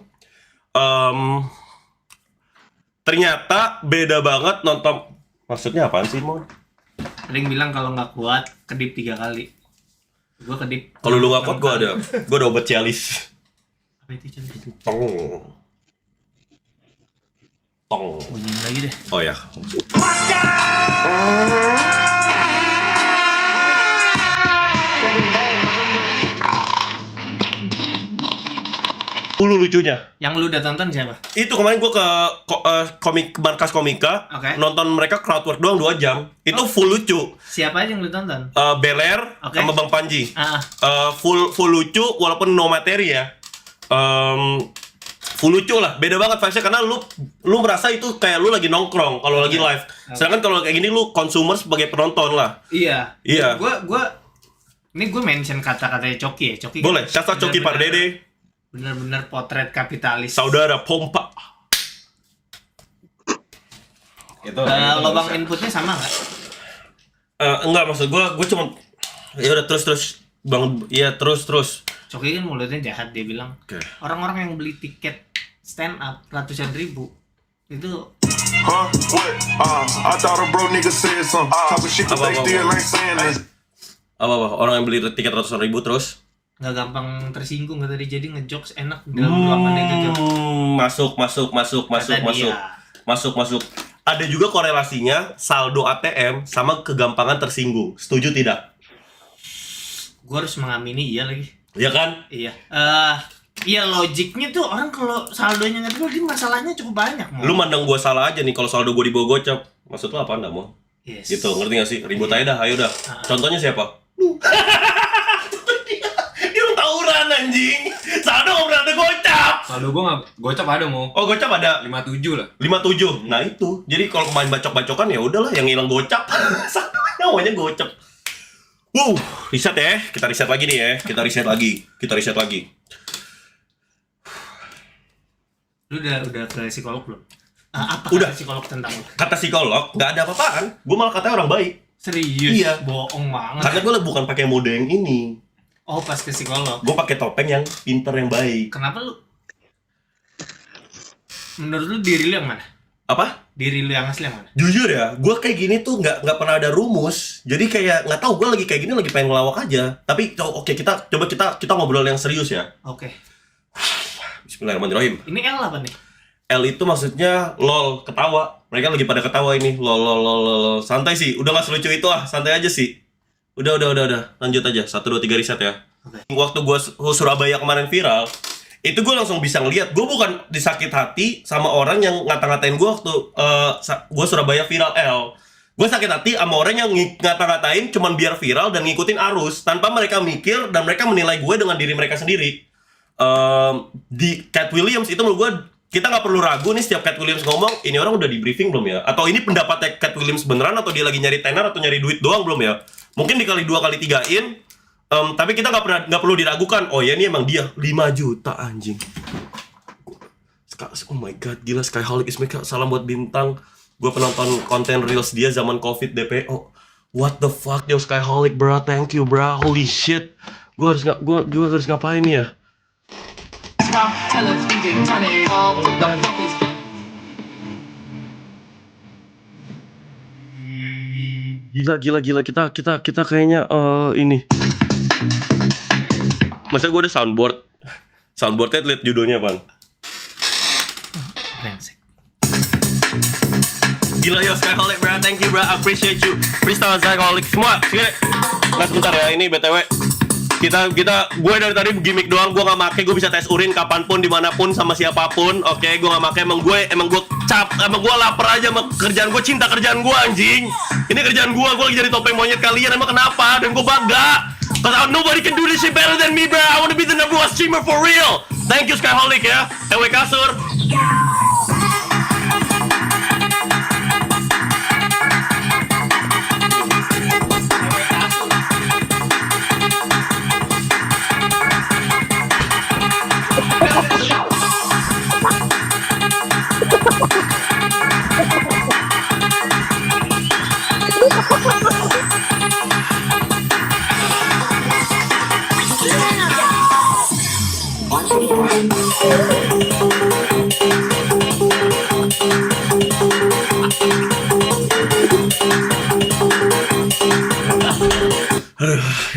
Speaker 1: Ternyata beda banget nonton. Maksudnya apaan sih, Mon?
Speaker 3: Ada yang bilang kalau nggak kuat kedip 3 kali. Gua kedip.
Speaker 1: Kalau lu nggak kuat, gue ada obat Cialis.
Speaker 3: Apa itu Cialis?
Speaker 1: Tong.
Speaker 3: Bunyiin lagi deh.
Speaker 1: Oh ya. Dulu lucunya.
Speaker 3: Yang lu udah tonton siapa?
Speaker 1: Itu kemarin gue ke markas komika,
Speaker 3: Oke.
Speaker 1: nonton mereka crowdwork doang 2 jam. Itu full lucu.
Speaker 3: Siapa aja yang lu tonton?
Speaker 1: Beler
Speaker 3: Oke.
Speaker 1: sama Bang Panji.
Speaker 3: Ah,
Speaker 1: Full lucu walaupun no materi ya. Full lucu lah, beda banget vibes-nya karena lu merasa itu kayak lu lagi nongkrong kalau lagi live. Sedangkan kalau kayak gini lu consumer sebagai penonton lah.
Speaker 3: iya.
Speaker 1: Iya.
Speaker 3: Ini gue mention kata-katanya Coki ya. Coki.
Speaker 1: Boleh, kata Coki Pardede,
Speaker 3: Bener-bener potret kapitalis.
Speaker 1: saudara pompa.
Speaker 4: Itu
Speaker 3: Lubang inputnya sama nggak?
Speaker 1: Enggak, maksud gue cuma ya udah terus Bang, iya terus.
Speaker 3: Coki kan mulutnya jahat, dia bilang
Speaker 1: Oke.
Speaker 3: orang-orang yang beli tiket stand up ratusan ribu itu
Speaker 5: Huh? What? I thought a bro nigga said something. Talking shit, but they still ain't saying that.
Speaker 1: Apa orang yang beli tiket ratusan ribu terus
Speaker 3: Nggak gampang tersinggung kata dia, jadi ngejokes enak dalam ruangannya gitu.
Speaker 1: masuk.
Speaker 3: Kata dia.
Speaker 1: Masuk. Ada juga korelasinya saldo ATM sama kegampangan tersinggung. Setuju tidak?
Speaker 3: Gue harus mengamini iya lagi.
Speaker 1: Ya kan?
Speaker 3: Iya. Iya logiknya tuh orang kalau saldonya nggak terlalu, masalahnya cukup banyak.
Speaker 1: Lu mandang gua salah aja nih kalau saldo gua dibawa gocap. Maksud lu apa anda mau?
Speaker 3: Yes.
Speaker 1: Gitu, ngerti gak sih? Ribut aja dah, ayo dah. Contohnya siapa? Dia tawuran anjing. Saldo nggak pernah ada gocap.
Speaker 4: Saldo gua nggak gocap ada mau.
Speaker 1: Oh gocap ada
Speaker 4: 57 lah.
Speaker 1: 57. Nah itu. Jadi kalau main bacok-bacokan ya udahlah yang hilang gocap. Namanya gocap. Riset ya. Kita riset lagi nih ya. Kita riset lagi.
Speaker 3: Lu udah ke psikolog belum? Apa
Speaker 1: Udah.
Speaker 3: kata psikolog tentang lu?
Speaker 1: Kata psikolog nggak ada apa-apaan. Gue malah katanya orang baik.
Speaker 3: Serius?
Speaker 1: Iya.
Speaker 3: Bohong banget.
Speaker 1: Karena gue bukan pakai mode yang ini.
Speaker 3: Oh pas ke psikolog.
Speaker 1: Gue pakai topeng yang pinter yang baik.
Speaker 3: Kenapa lu? Menurut lu diri lu yang mana?
Speaker 1: Apa?
Speaker 3: Diri lu yang asli yang mana?
Speaker 1: Jujur ya, gue kayak gini tuh nggak pernah ada rumus. Jadi kayak nggak tahu, gue lagi kayak gini lagi pengen ngelawak aja. Tapi oke, kita ngobrol yang serius ya.
Speaker 3: Oke.
Speaker 1: Bismillahirrahmanirrahim.
Speaker 3: Ini L apa nih?
Speaker 1: L itu maksudnya lol, ketawa. Mereka lagi pada ketawa ini. Lol. Santai sih, udah nggak selucu itu santai aja sih. Udah. Lanjut aja. 1, 2, 3 riset ya.
Speaker 3: Oke.
Speaker 1: Waktu gue Surabaya kemarin viral, itu gue langsung bisa ngeliat. Gue bukan disakit hati sama orang yang ngata-ngatain gue waktu gue Surabaya viral L. Gue sakit hati sama orang yang ngata-ngatain cuman biar viral dan ngikutin arus tanpa mereka mikir dan mereka menilai gue dengan diri mereka sendiri. Di Cat Williams itu menurut gue kita nggak perlu ragu nih setiap Cat Williams ngomong ini orang udah di briefing belum ya, atau ini pendapatnya Cat Williams beneran atau dia lagi nyari tenar atau nyari duit doang belum ya, mungkin dikali 2 kali 3-in. Tapi kita nggak perlu diragukan. Oh ya ini emang dia 5 juta anjing. Oh my god, gila Skyholic Ismail, salam buat bintang. Gue penonton konten reels dia zaman covid DPO. What the fuck yo Skyholic bro, thank you bro, holy shit. Gue harus ngapain nih ya? Gila kita kayaknya ini. Masa gue ada soundboardnya liat judulnya bang.
Speaker 3: Brengsek.
Speaker 1: Gila yo Skyholic bro, thank you bro, appreciate you. Freestyle Skyholic semua. Sini. Nah sebentar ya, ini BTW gue dari tadi gimmick doang, gue nggak make, gue bisa tes urin kapanpun dimanapun sama siapapun. Oke, gue nggak make, emang gue lapar aja sama kerjaan gue, cinta kerjaan gue anjing. Ini kerjaan gue lagi jadi topeng monyet kalian, emang kenapa? Dan gue bangga, cause nobody can do this shit better than me bro. I wanna be the number 1 streamer for real. Thank you Skyholic ya, EW Kasur.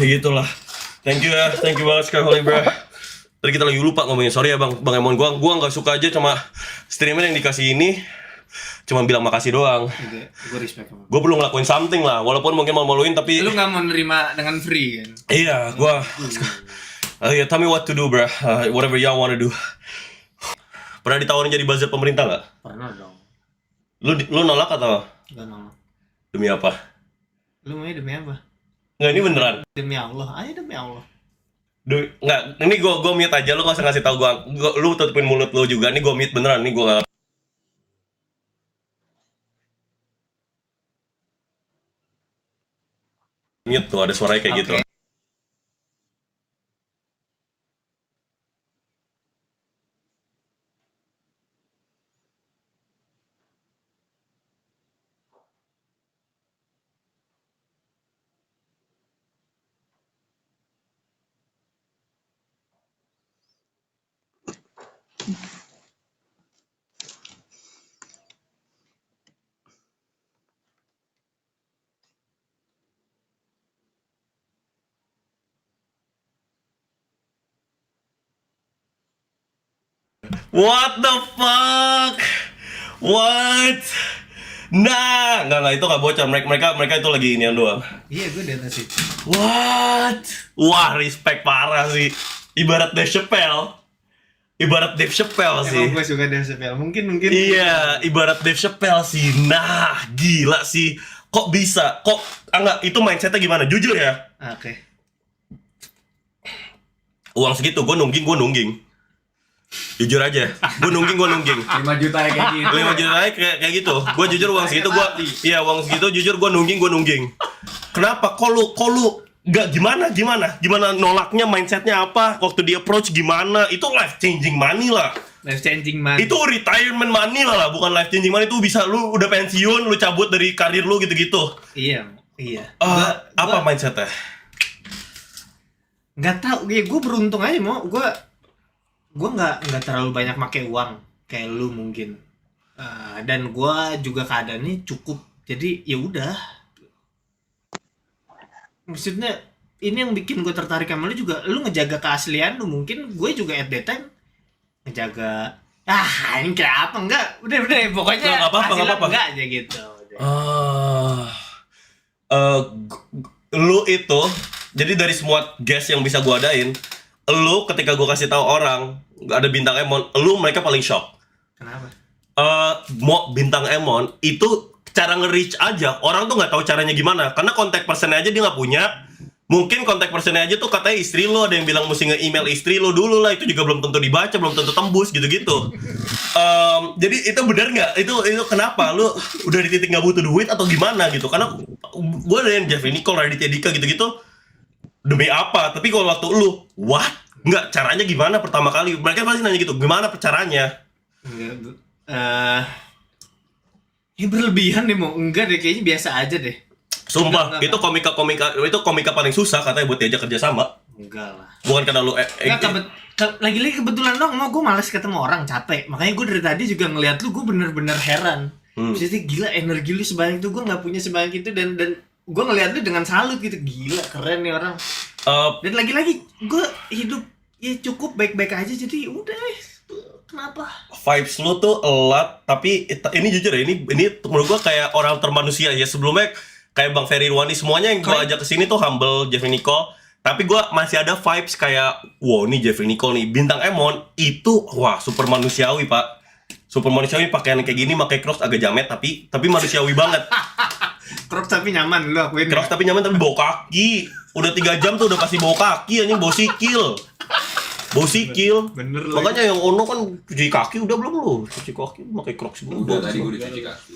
Speaker 1: Ya gitulah. Thank you banget Skyholic bro. Tadi kita lagi lupa ngomongin, sorry ya bang Emon, gua nggak suka aja cuma streamer yang dikasih ini cuma bilang makasih doang.
Speaker 3: Gue respect sama.
Speaker 1: Gue perlu ngelakuin something lah, walaupun mungkin malu-maluin tapi
Speaker 3: Lu nggak mau nerima dengan free kan?
Speaker 1: iya, gua yeah, tell me what to do bro, whatever y'all wanna do. Pernah ditawarin jadi buzzer pemerintah nggak?
Speaker 3: Pernah dong.
Speaker 1: Lu nolak atau
Speaker 3: Gak nolak.
Speaker 1: demi apa?
Speaker 3: Lu mau demi apa?
Speaker 1: Nggak, ini beneran.
Speaker 3: Demi Allah. Ayo demi Allah.
Speaker 1: Nggak, ini gue mute aja, lu nggak usah ngasih tau gue. Lu tutupin mulut lu juga, ini gue mute beneran, ini gue nggak. Mute tuh, ada suaranya kayak gitu. What the fuck? What? Nah, enggak itu nggak bocor. Mereka itu lagi inian doang.
Speaker 3: Iya, gue di atas itu.
Speaker 1: What? Wah, respect parah sih. Ibarat Dave Chappelle sih.
Speaker 3: Emang gue suka Dave Chappelle. Mungkin.
Speaker 1: Iya, ibarat Dave Chappelle sih. Nah, gila sih. Kok bisa? Enggak, itu mindsetnya gimana? Jujur ya.
Speaker 3: Oke.
Speaker 1: Uang segitu, gue nungging. Jujur aja, gue nungging.
Speaker 4: 5 juta ya kayak gitu.
Speaker 1: 5 juta aja kayak gitu. Gue jujur uang segitu uang segitu jujur gue nungging. Kenapa? Kok lu gak gimana nolaknya, mindsetnya apa? Waktu di approach gimana? Itu life changing money lah.
Speaker 3: Life changing man.
Speaker 1: Itu retirement money lah, bukan life changing money. Itu bisa lu udah pensiun, lu cabut dari karir lu gitu-gitu.
Speaker 3: Iya.
Speaker 1: Apa mindsetnya?
Speaker 3: Nggak tahu, gue beruntung aja gue nggak terlalu banyak pakai uang kayak lu mungkin. Dan gue juga keadaannya cukup, jadi ya udah. Maksudnya ini yang bikin gue tertarik sama lu juga, lu ngejaga keaslian lu. Mungkin gue juga at that time ngejaga ini kayak apa enggak, udah pokoknya
Speaker 1: nggak apa-apa
Speaker 3: enggak aja gitu.
Speaker 1: Lu itu, jadi dari semua guest yang bisa gua adain, lu ketika gua kasih tahu orang ada bintang Emon, mereka paling shock.
Speaker 3: Kenapa?
Speaker 1: Mau bintang Emon itu cara nge-reach aja, orang tuh nggak tahu caranya gimana, karena kontak personnya aja dia nggak punya. Mungkin kontak personnya aja tuh katanya istri lo, ada yang bilang mesti nge-email istri lo dulu lah, itu juga belum tentu dibaca, belum tentu tembus gitu-gitu. Jadi itu benar nggak? Itu kenapa lu udah di titik nggak butuh duit atau gimana gitu? Karena gue dari Jeffrey Nicole, Raditya Dika gitu-gitu demi apa? Tapi kalau waktu lu, what? Nggak, caranya gimana pertama kali? Mereka pasti nanya gitu, gimana caranya?
Speaker 3: Ya berlebihan deh, mau enggak deh, kayaknya biasa aja deh.
Speaker 1: Sumpah,
Speaker 3: enggak.
Speaker 1: itu komika paling susah katanya buat diajak kerja sama.
Speaker 3: Enggak lah.
Speaker 1: Bukan karena lu
Speaker 3: lagi-lagi kebetulan dong, gue malas ketemu orang, capek. Makanya gue dari tadi juga ngeliat lu, gue bener-bener heran. Maksudnya gila, energi lu sebanyak itu, gue nggak punya sebanyak itu, dan gue ngeliat lu dengan salut gitu. Gila, keren nih orang. Dan lagi-lagi gue hidup ya cukup baik-baik aja, jadi udah. Kenapa?
Speaker 1: Vibes lu tuh elat, tapi ini jujur ya, ini menurut gua kayak orang termanusia ya. Sebelumnya kayak Bang Ferry Irwani, semuanya yang gua ajak kesini tuh humble, Jeffrey Nicole. Tapi gua masih ada vibes kayak, wow nih Jeffrey Nicole nih, bintang Emon itu wah super manusiawi pak. Super manusiawi, pakaian kayak gini, pakai Crocs agak jamet tapi manusiawi banget.
Speaker 3: Crocs tapi nyaman, lu akuin.
Speaker 1: Crocs tapi nyaman, tapi bau kaki. Udah 3 jam tuh udah pasti bau kaki, anjing bau sikil. Bau sikil.
Speaker 3: Bener lagi.
Speaker 1: Makanya yang Ono kan cuci kaki udah belum lu? Cuci kaki pakai Crocs dulu.
Speaker 4: Udah tadi gue udah cuci kaki.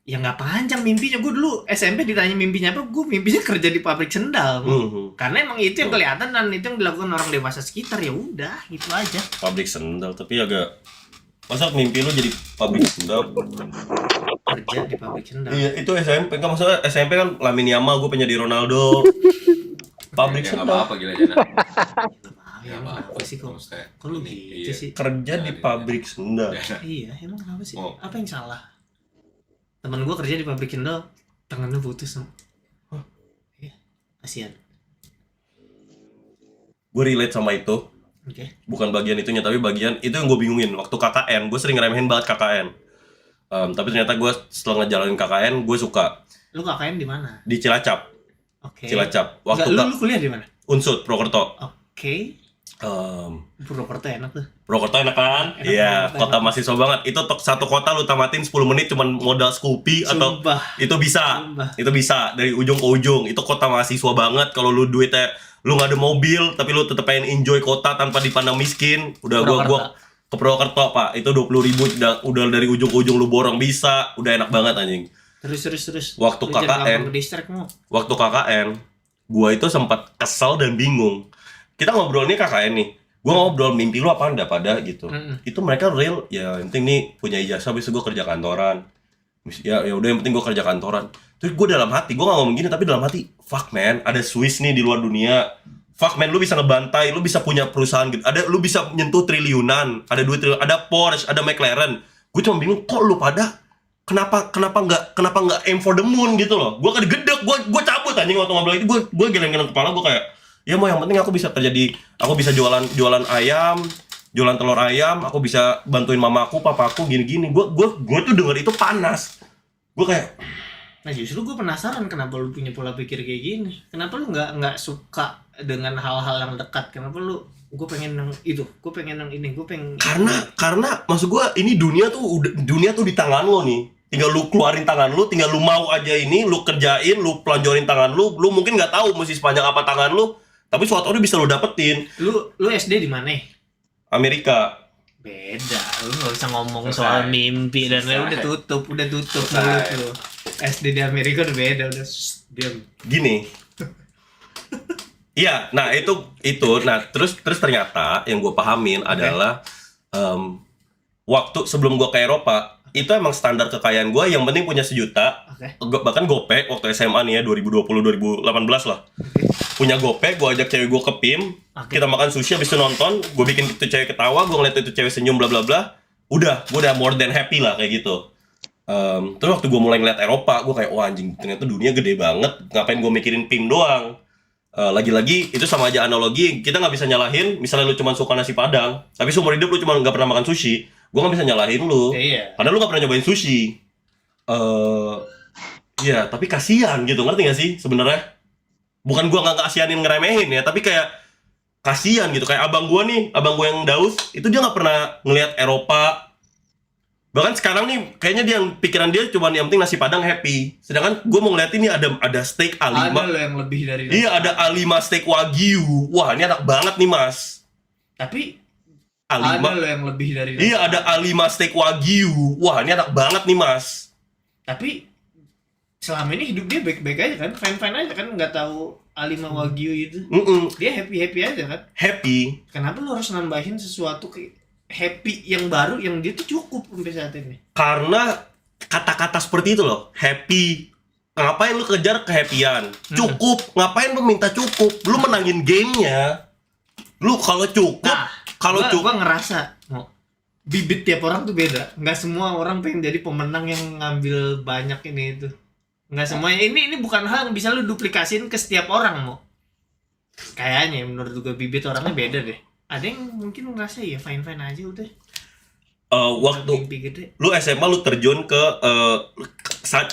Speaker 3: Ya nggak panjang mimpinya. Gue dulu SMP ditanya mimpinya apa, gue mimpinya kerja di pabrik sendal. Karena emang itu yang kelihatan dan itu yang dilakukan orang dewasa sekitar. Ya udah, gitu aja.
Speaker 1: Pabrik sendal, tapi agak masa mimpi lu jadi pabrik sendal?
Speaker 3: Kerja di pabrik sendal.
Speaker 1: Iya, itu SMP kan, maksudnya SMP kan Lamine Yamal, gue pengen jadi Ronaldo. Pabrik
Speaker 4: Ya nggak
Speaker 1: sendal.
Speaker 4: apa-apa gila Jana.
Speaker 3: Ya apa sih kok? Kok lu gitu
Speaker 4: Iya.
Speaker 3: sih?
Speaker 1: Kerja di pabrik sendal.
Speaker 3: Iya, emang kenapa sih?
Speaker 4: Oh.
Speaker 3: Apa yang salah? Temen gue kerja di pabrik sendal, tangannya putus. Iya, kasihan.
Speaker 1: Gue relate sama itu.
Speaker 3: Oke.
Speaker 1: Bukan bagian itunya, tapi bagian itu yang gue bingungin. Waktu KKN, gue sering ngeremehin banget KKN. Tapi ternyata gue setelah ngejalanin KKN, gue suka.
Speaker 3: Lu KKN di mana?
Speaker 1: Di Cilacap.
Speaker 3: Oke.
Speaker 1: Cilacap.
Speaker 3: Waktu
Speaker 1: Waktu
Speaker 3: lu kuliah di mana?
Speaker 1: Unsud, Purwokerto.
Speaker 3: Oke. Purwokerto enak tuh.
Speaker 1: Purwokerto enak kan?
Speaker 3: Enak
Speaker 1: Iya,
Speaker 3: banget,
Speaker 1: kota
Speaker 3: enak.
Speaker 1: mahasiswa banget. Itu satu kota lu tamatin 10 menit cuman modal Scoopy atau
Speaker 3: Sumpah.
Speaker 1: itu bisa.
Speaker 3: Sumpah.
Speaker 1: Itu bisa dari ujung ke ujung. Itu kota mahasiswa banget. Kalau lu duitnya lu nggak ada mobil tapi lu tetep pengen enjoy kota tanpa dipandang miskin. Udah gua ke Purwokerto, Pak. Itu 20.000 udah dari ujung ke ujung lu borong bisa. Udah enak banget anjing.
Speaker 3: Terus.
Speaker 1: Waktu
Speaker 3: Lu jangan
Speaker 1: KKN.
Speaker 3: gampang ke-distract, Mo.
Speaker 1: Waktu KKN, gua itu sempat kesel dan bingung. Kita ngobrol nih KKN nih. Gua ngobrol mimpi lu apa anda pada gitu. Itu mereka real, ya yang penting nih punya ijazah bisa gua kerja kantoran. Ya udah yang penting gua kerja kantoran. Terus gua dalam hati, gua gak ngomong gini tapi dalam hati, fuck man, ada Swiss nih di luar dunia. Fuck man, lu bisa ngebantai, lu bisa punya perusahaan gitu. Lu bisa nyentuh triliunan, ada 2 triliun, ada Porsche, ada McLaren. Gue cuma bingung kok lu pada kenapa nggak aim for the moon gitu loh. Gue kan gedek, gue cabut anjing waktu ngobrol itu, gue geleng-geleng kepala, gue kayak Ya mau yang penting aku bisa aku bisa jualan ayam, jualan telur ayam, aku bisa bantuin mamaku, papaku gini-gini. Gue tuh denger itu panas. Gue kayak,
Speaker 3: Nah justru gue penasaran kenapa lu punya pola pikir kayak gini. Kenapa lu nggak suka dengan hal-hal yang dekat? Kenapa lu gue pengen yang itu, gue pengen yang ini, gue pengen
Speaker 1: karena maksud gue ini dunia tuh di tangan lo nih. Tinggal lu keluarin tangan lu, tinggal lu mau aja ini, lu kerjain, lu pelonjorin tangan lu mungkin nggak tahu mesti sepanjang apa tangan lu, tapi suatu hari bisa lu dapetin.
Speaker 3: Lu SD di mana?
Speaker 1: Amerika.
Speaker 3: Beda, lu nggak usah ngomong soal mimpi dan lain, udah tutup mulut lu. SD di Amerika udah beda, udah diam.
Speaker 1: Gini. Iya, nah itu. Nah, terus ternyata yang gue pahamin adalah waktu sebelum gue ke Eropa, itu emang standar kekayaan gue yang penting punya 1 juta. Bahkan gopek waktu SMA nih ya 2020-2018 lah. Punya gopek, gue ajak cewek gue ke PIM, kita makan sushi, habis itu nonton, gue bikin itu cewek ketawa, gue ngeliat itu cewek senyum bla bla bla. Gue udah more than happy lah kayak gitu. Terus waktu gue mulai ngeliat Eropa, gue kayak wah anjing, ternyata dunia gede banget. Ngapain gue mikirin PIM doang? Lagi-lagi itu sama aja analogi, kita nggak bisa nyalahin. Misalnya lu cuma suka nasi padang, tapi seumur hidup lu cuma nggak pernah makan sushi, gue nggak bisa nyalahin lu. Padahal lu nggak pernah nyobain sushi. Ya tapi kasihan gitu, ngerti nggak sih sebenarnya? Bukan gue nggak kasihanin ngeremehin ya, tapi kayak kasihan gitu. Kayak abang gue yang Daus, itu dia nggak pernah ngelihat Eropa. Bahkan sekarang nih kayaknya pikiran dia cuma yang penting nasi padang happy. Sedangkan gue mau ngeliat ini ada steak A5.
Speaker 3: Ada lo yang lebih dari
Speaker 1: Iya, ada A5 steak wagyu. Wah, ini enak banget nih, Mas.
Speaker 3: Tapi
Speaker 1: A5.
Speaker 3: ada lo yang lebih dari
Speaker 1: Iya, ada A5 steak wagyu. Wah, ini enak banget nih, Mas.
Speaker 3: Tapi selama ini hidup dia baik-baik aja kan, fine-fine aja kan, nggak tahu A5 wagyu itu. Dia happy-happy aja kan.
Speaker 1: Happy.
Speaker 3: Kenapa lu harus nambahin sesuatu kayak happy yang baru yang dia tuh cukup sampai saat ini?
Speaker 1: Karena kata-kata seperti itu loh, happy. Ngapain lu kejar kehappyan? Cukup. Ngapain lu minta cukup? Lu menangin gamenya. Lu kalau cukup,
Speaker 3: gua ngerasa bibit tiap orang tuh beda. Nggak semua orang pengen jadi pemenang yang ngambil banyak ini itu. Nggak semuanya. Ini bukan hal yang bisa lu duplikasin ke setiap orang, Mo. Kayaknya menurut gua bibit orangnya beda deh. Ada yang mungkin ngerasa ya fine-fine aja udah.
Speaker 1: Waktu lu SMA lu terjun ke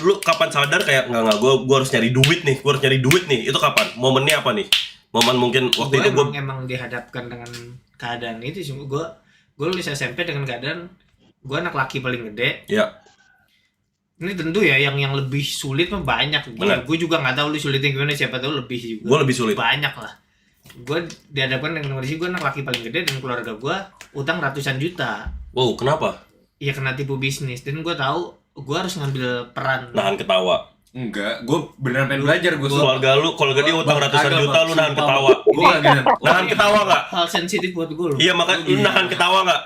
Speaker 1: lu kapan sadar kayak nggak gue harus nyari duit nih, itu kapan? Momennya apa nih? Momen mungkin waktu itu gue
Speaker 3: emang dihadapkan dengan keadaan itu sih. Gue lulus SMP dengan keadaan gue anak laki paling gede.
Speaker 1: Ya.
Speaker 3: Ini tentu ya yang lebih sulit mah banyak. Gue juga nggak tahu lu sulitnya gimana, siapa tahu lebih juga.
Speaker 1: Gue lebih sulit.
Speaker 3: Banyak lah. Gue dihadapkan dengan kondisi gue anak laki paling gede dan keluarga gue utang ratusan juta.
Speaker 1: Wow, kenapa?
Speaker 3: Iya, kena tipu bisnis. Dan gue tahu gue harus ngambil peran.
Speaker 1: Nahan ketawa.
Speaker 4: Enggak, gue beneran pengen belajar.
Speaker 1: Keluarga dia utang ratusan juta, lu nahan ketawa.
Speaker 4: Gue
Speaker 1: nahan ketawa nggak?
Speaker 3: Hal sensitif buat gue loh.
Speaker 1: Iya, makanya lu nahan ketawa nggak?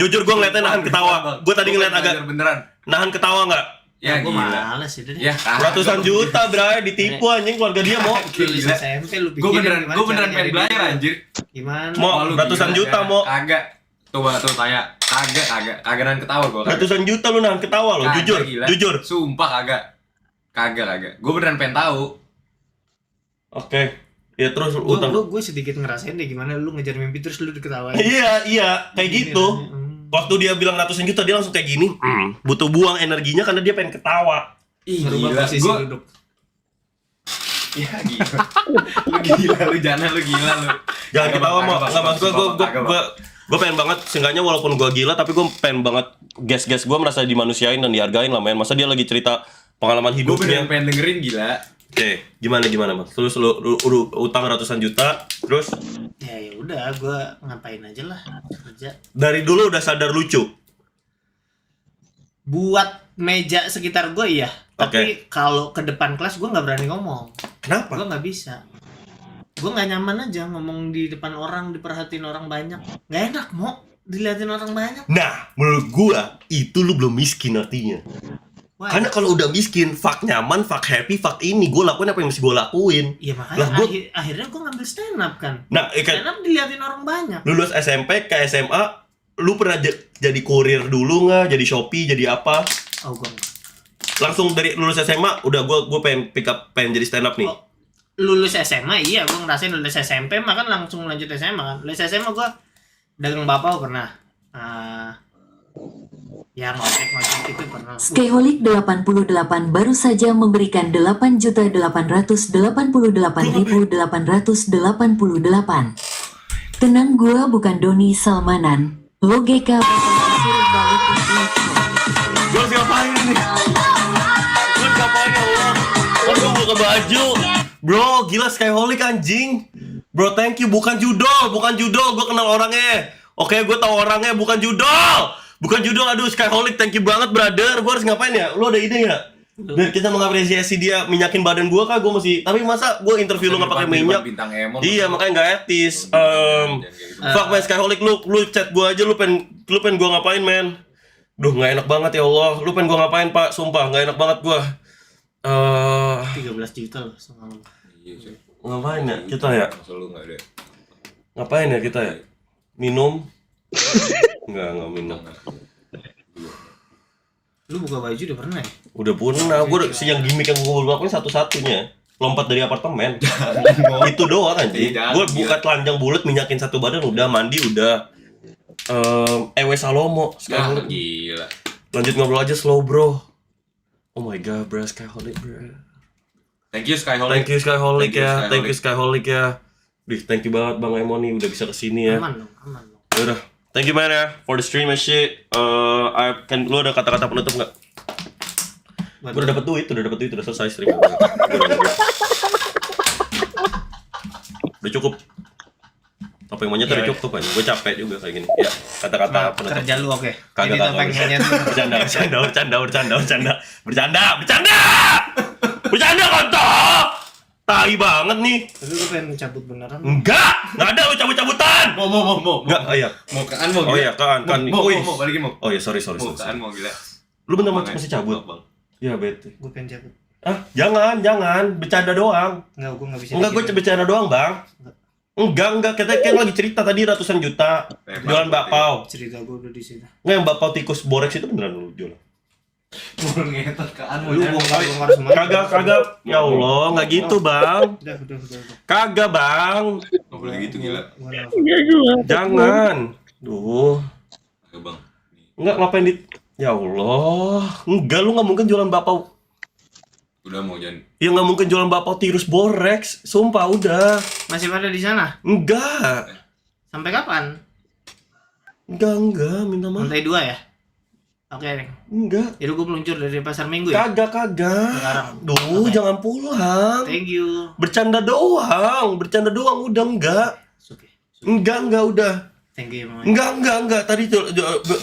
Speaker 1: Jujur gue ngeliatnya nahan ketawa. Gue tadi ngeliat agak
Speaker 4: beneran.
Speaker 1: Nahan ketawa nggak?
Speaker 4: Ya
Speaker 3: gue
Speaker 4: gila.
Speaker 3: males itu deh.
Speaker 4: Ya,
Speaker 1: ratusan juta, bray, ditipu anjing keluarga dia mau.
Speaker 3: Lulus SMP lu pikir
Speaker 4: gue beneran pengen belajar anjir.
Speaker 3: Gimana?
Speaker 1: Mau ratusan juta mau.
Speaker 4: Kagak. Coba tuh tanya. Kagak nahan ketawa gue.
Speaker 1: Ratusan juta lu nahan ketawa lo, jujur.
Speaker 4: Sumpah kagak. Gue beneran pengen tahu.
Speaker 1: Oke. Ya terus utang.
Speaker 3: Gue sedikit ngerasain deh gimana lu ngejar mimpi terus lu diketawain.
Speaker 1: Iya, kayak gitu. Waktu dia bilang ratusan juta dia langsung kayak gini. Butuh buang energinya karena dia pengen ketawa.
Speaker 3: Merubah posisi duduk.
Speaker 4: Ya gila. Lu jangan gila.
Speaker 1: Jangan ketawa mau. Enggak, maksud gue pengen banget, seenggaknya walaupun gue gila tapi gue pengen banget guest gue merasa dimanusiain dan dihargain lah, men. Masa dia lagi cerita pengalaman hidupnya.
Speaker 4: Gue pengen dengerin gila.
Speaker 1: Oke, gimana Bang? Terus lu utang ratusan juta, terus
Speaker 3: ya udah, gue ngapain aja lah, kerja.
Speaker 1: Dari dulu udah sadar lucu.
Speaker 3: Buat meja sekitar gue iya, tapi kalau ke depan kelas gue nggak berani ngomong.
Speaker 1: Kenapa?
Speaker 3: Gue nggak bisa. Gue nggak nyaman aja ngomong di depan orang, diperhatiin orang banyak. Nggak enak, mau diliatin orang banyak.
Speaker 1: Nah, menurut gue itu lu belum miskin artinya. Karena kalau udah miskin, fuck nyaman, fuck happy, fuck ini, gue lakuin apa yang mesti gue lakuin.
Speaker 3: Iya, makanya akhirnya gue ngambil stand up kan.
Speaker 1: Nah,
Speaker 3: stand up diliatin orang banyak.
Speaker 1: Lulus SMP ke SMA, lu pernah jadi kurir dulu nggak? Jadi Shopee, jadi apa?
Speaker 3: Oh, gue nggak.
Speaker 1: Langsung dari lulus SMA, udah gue pengen pick up, pengen jadi stand up nih.
Speaker 3: lulus SMA iya gue ngerasain, lulus SMP mah kan langsung lanjut SMA kan. Lulus SMA gue dagang bakpao pernah. Ya ngojek gitu pernah.
Speaker 2: Skyholic 88 baru saja memberikan 8.888.888. Tenang, gua bukan Doni Salmanan. Lo GK bakal suruh balik ke platform.
Speaker 1: Gue harus ngapain nih? Gue harus ngapain ya Allah? Gue buka baju. Bro, gila Skyholic anjing. Bro, thank you. Bukan judol. Gue kenal orangnya. Oke, gue tahu orangnya. Bukan judol. Aduh, Skyholic, thank you banget, brother. Gue harus ngapain ya? Lu ada ide ya? Biar kita mengapresiasi dia minyakin badan gue kah? Gue masih. Tapi masa gue interview lu nggak pakai minyak?
Speaker 4: Bintang Emon.
Speaker 1: Iya, makanya nggak etis. Fuck man, Skyholic, lu chat gue aja. Lu pengen gue ngapain, man? Duh, nggak enak banget ya Allah. Lu pengen gue ngapain, Pak? Sumpah, nggak enak banget gue.
Speaker 3: 13 juta loh semalam.
Speaker 4: Iya, cuy.
Speaker 1: Ngapain ya kita ya?
Speaker 4: Masa lu nggak ada?
Speaker 1: Ngapain ya kita ya? Minum? Enggak minum.
Speaker 3: Lu buka baju udah pernah ya?
Speaker 1: Udah pernah, gue yang gimmick yang gue lakuin satu-satunya lompat dari apartemen. Itu doang anjing. Gue buka telanjang bulat, minyakin satu badan, udah mandi, udah Ewe Salomo. Sekarang
Speaker 4: Gila.
Speaker 1: lanjut ngobrol aja slow bro. Oh my god bro, Skyholic bro.
Speaker 4: Thank you Skyholic.
Speaker 1: Thank you Skyholic ya. Thank you Skyholic ya. Thank you banget Bang Emon nih udah bisa kesini ya.
Speaker 3: Aman dong.
Speaker 1: Udah. Thank you man ya for the stream and shit. Lu ada kata-kata penutup nggak? Gue udah dapet duit, udah selesai stream. Udah cukup. Topeng monyet udah cukup kan? Gue capek juga kayak gini. Ya, kata-kata penutup.
Speaker 3: Kerja lu oke.
Speaker 1: Kagak
Speaker 3: Ini topeng monyet.
Speaker 1: Bercanda kontol. Tai banget nih.
Speaker 3: Tapi gue pengen cabut beneran.
Speaker 1: Enggak ada lu cabut-cabutan.
Speaker 4: Mau.
Speaker 1: Enggak, iya.
Speaker 4: Mau ke An mau.
Speaker 1: Oh iya, kan.
Speaker 4: Mau balikin mau.
Speaker 1: Oh iya, sorry.
Speaker 4: Mau ke An mau gila.
Speaker 1: Lu bener masih cabut?
Speaker 4: Bang.
Speaker 1: Iya, bete.
Speaker 3: Gue pengen cabut.
Speaker 1: Jangan, bercanda doang.
Speaker 3: Enggak, gue nggak bisa.
Speaker 1: Enggak, gue bercanda doang, Bang. Enggak, kita kan lagi cerita tadi ratusan juta jualan bakpao.
Speaker 3: Cerita gue udah di sini.
Speaker 1: Enggak, yang bakpao tikus borex itu beneran lu jual?
Speaker 4: Mau ngetot ke An mau.
Speaker 3: Lu bongkar semua.
Speaker 1: Kagak. Ya Allah, enggak gitu, Bang.
Speaker 3: Udah.
Speaker 1: Kagak, Bang.
Speaker 4: Enggak boleh gitu gila.
Speaker 1: Jangan. Duh.
Speaker 4: Kagak Bang.
Speaker 1: Enggak ngapain di. Ya Allah. Enggak, lu enggak mungkin jualan bakpao.
Speaker 4: Udah mau jangan.
Speaker 1: Ya enggak mungkin jualan bakpao tirus borex. Sumpah udah.
Speaker 3: Masih pada di sana?
Speaker 1: Enggak.
Speaker 3: Sampai kapan?
Speaker 1: Enggak, minta maaf.
Speaker 3: Lantai 2 ya? Oke, Reng.
Speaker 1: Enggak.
Speaker 3: Jadi gue meluncur dari pasar Minggu ya?
Speaker 1: Kagak.
Speaker 3: Sekarang.
Speaker 1: Duh, jangan pulang.
Speaker 3: Thank you.
Speaker 1: Bercanda doang udah enggak.
Speaker 3: Oke.
Speaker 1: Enggak udah.
Speaker 3: Thank you, Mama.
Speaker 1: Enggak. Tadi tuh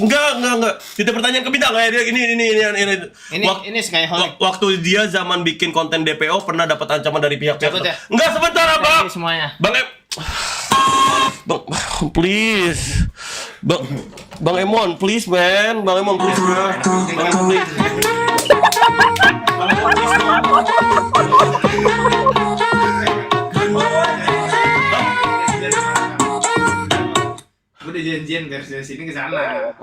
Speaker 1: enggak. Itu pertanyaan ke bintang kayak dia
Speaker 3: Ini Skyholic.
Speaker 1: Waktu dia zaman bikin konten DPO pernah dapat ancaman dari pihak-pihak.
Speaker 3: Cabut ya?
Speaker 1: Enggak sebentar, Bang.
Speaker 3: Thank you semuanya.
Speaker 1: Bang please. Bang Emon, please man. Bang Emon, please.
Speaker 3: Gue udah janjian dari sini ke sana.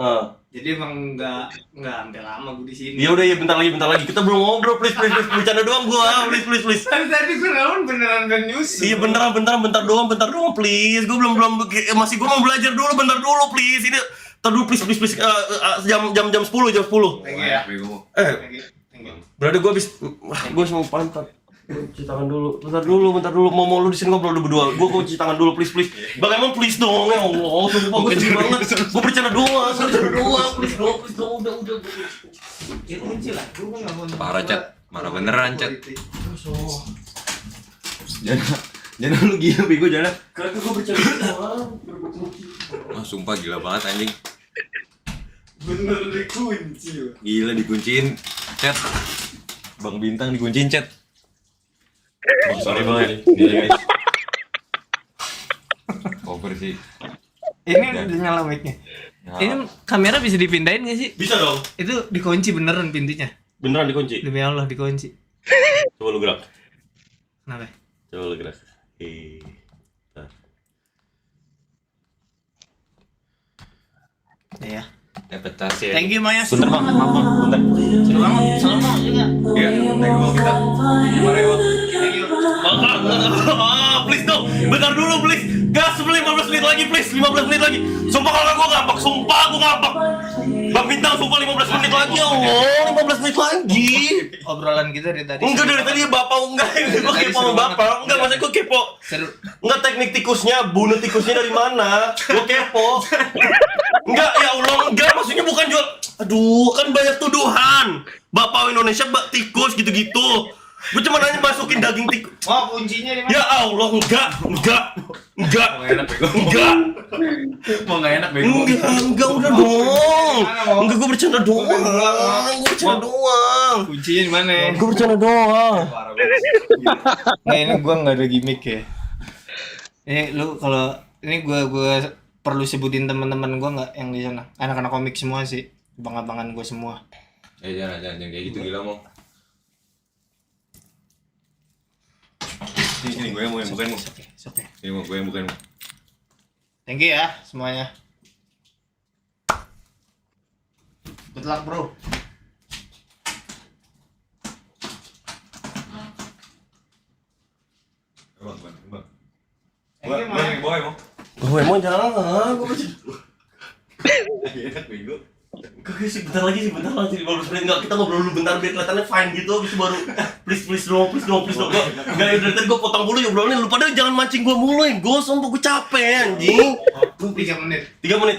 Speaker 3: Jadi emang nggak sampai lama gue di sini.
Speaker 1: Ya udah ya bentar lagi. Kita belum ngobrol, please. Bercanda doang gua, please.
Speaker 3: Tadi gue lawan beneran nyusul.
Speaker 1: Iya bentar doang, please. Gue belum masih gue mau belajar dulu, bentar dulu, please. Ini bentar dulu, please. Jam 10.
Speaker 3: Thank you ya. Thank you.
Speaker 1: Berarti gue mau pantat. Cuci tangan dulu. Bentar dulu. Mau lu di sini ngobrol berdua. Gue cuci tangan dulu, please. Bang Emon, please dong. Ya Allah, sumpah gue sedih banget. Gue bercanda doang. Please dong. Udah.
Speaker 3: Ya kunci lah.
Speaker 4: Parah Chat. Marah beneran Chat. Jangan lu gila bego jangan.
Speaker 1: Karena gue bercanda doang.
Speaker 4: Sumpah gila banget anjing.
Speaker 3: Bener dikunci.
Speaker 4: Gila dikunciin Chat. Bang Bintang dikunciin Chat. Sorry banget. Over sih.
Speaker 3: Ini udah nyala mic-nya. Ini kamera bisa dipindahin nggak sih?
Speaker 1: Bisa dong.
Speaker 3: Itu dikunci beneran pintunya.
Speaker 1: Beneran dikunci.
Speaker 3: Demi Allah dikunci.
Speaker 1: Coba lu gerak.
Speaker 3: Kenapa?
Speaker 1: Coba lu gerak.
Speaker 3: Ya.
Speaker 4: Pecah sih.
Speaker 3: Thank you Maya.
Speaker 1: Bentar Bang, maaf Bang. Bentar.
Speaker 3: Seru banget. Salam juga.
Speaker 4: Iya, thank you Bang Bintang. Gimana ya Bang?
Speaker 1: Please dong, bentar dulu please. Gas 15 menit lagi please, 15 menit lagi. Sumpah kalau gue ngambek, sumpah gue ngambek. Bang Bintang sumpah 15 menit lagi ya Allah, 15 menit lagi.
Speaker 3: Obrolan kita dari tadi.
Speaker 1: Enggak dari tadi bapak enggak, gue kepo sama bapak. Enggak maksudnya gue kepo.
Speaker 3: Seru.
Speaker 1: Enggak teknik tikusnya, bunuh tikusnya dari mana? Gue kepo. Enggak ya Allah, enggak maksudnya bukan jual. Aduh, kan banyak tuduhan. Bapak Indonesia tikus gitu-gitu. Gue cuma nanya masukin daging tikus.
Speaker 3: Oh, kuncinya di mana?
Speaker 1: Ya Allah, enggak.
Speaker 4: Mau nggak enak bego.
Speaker 1: Enggak.
Speaker 4: Mau nggak enak bego.
Speaker 1: Enggak udah dong. Enggak, gue bercanda doang. Gue bercanda doang.
Speaker 3: Kuncinya di mana?
Speaker 1: Gue bercanda doang.
Speaker 4: Parah banget.
Speaker 3: Nah, ini gua nggak ada gimmick ya. Ini lu kalau ini gua perlu sebutin teman-teman gua nggak yang di sana. Anak-anak komik semua sih. Abang-abangan gua semua.
Speaker 4: Jangan kayak gitu gila mau. Sini gue yang mau yang bukan mau.
Speaker 3: Oke.
Speaker 4: Ini mau gue yang bukan.
Speaker 3: Thank you ya semuanya. Good luck, bro.
Speaker 4: Bang.
Speaker 3: Thank you, man.
Speaker 4: Boy mau.
Speaker 1: Gue mau jangan. Gue bercanda.
Speaker 4: Enak bego.
Speaker 1: Kagak sih, bentar lagi 15 menit. Enggak, kita ngobrol dulu bentar biar kelihatannya fine gitu. Habis itu baru please dong. Enggak, ya dari tadi gue potong dulu ya obrolannya. Lu pada jangan mancing gue mulu ya. Gue sumpah gue capek anjing.
Speaker 3: 3 menit.
Speaker 1: 3 menit.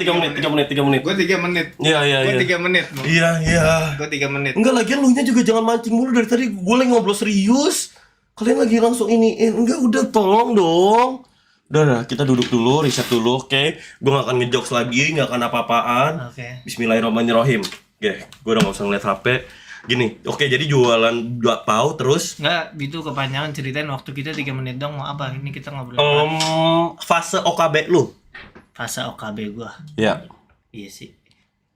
Speaker 3: Gue 3 menit.
Speaker 1: Iya.
Speaker 3: Gue 3 menit. Mo.
Speaker 1: Iya.
Speaker 3: Gue 3 menit.
Speaker 1: Enggak, lagian lu nya juga jangan mancing mulu dari tadi. Gue lagi ngobrol serius. Kalian lagi langsung iniin. Enggak, udah tolong dong. Udah, kita duduk dulu, riset dulu, oke? Gue gak akan ngejokes lagi, gak akan apa-apaan.
Speaker 3: Oke.
Speaker 1: Bismillahirrahmanirrahim. Oke, gue udah gak usah ngeliat HP. Gini, oke, jadi jualan bakpao terus
Speaker 3: Enggak, itu kepanjangan ceritain waktu kita 3 menit dong mau apa? Ini kita ngobrol apa?
Speaker 1: fase OKB lu.
Speaker 3: Fase OKB gua.
Speaker 1: Ya.
Speaker 3: Iya sih.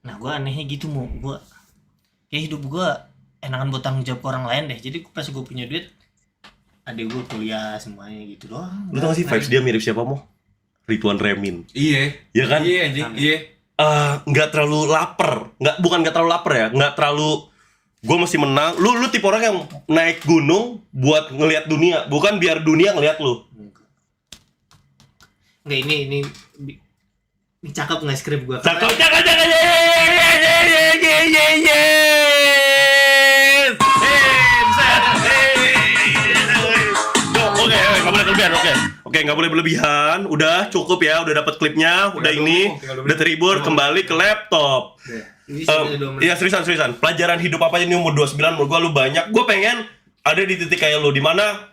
Speaker 3: Nah, gua anehnya gitu mau gua kayak hidup gua enakan buat tanggung jawab ke orang lain deh. Jadi pas gua punya duit adik gua kuliah semuanya gitu doang.
Speaker 1: Lu tau gak sih vibes dia mirip siapa mo? Ridwan Remin.
Speaker 4: Iya.
Speaker 1: Iya kan?
Speaker 4: Iya anjing. Iya.
Speaker 1: Nggak terlalu lapar. Bukan nggak terlalu lapar ya. Nggak terlalu. Gue masih menang. Lu tipe orang yang naik gunung buat ngelihat dunia, bukan biar dunia ngelihat lu.
Speaker 3: Enggak, ini cakep nggak skrip gua?
Speaker 1: Cakep. Yes. Oke, nggak boleh berlebihan. Oke, nggak boleh berlebihan. Udah cukup ya. Udah dapat klipnya. Udah ini. Udah terhibur. Kembali ke laptop.
Speaker 3: Ini sudah 2 menit.
Speaker 1: Iya seriusan. Pelajaran hidup apa aja nih umur 29 menurut gua lu banyak. Gue pengen ada di titik kayak lu di mana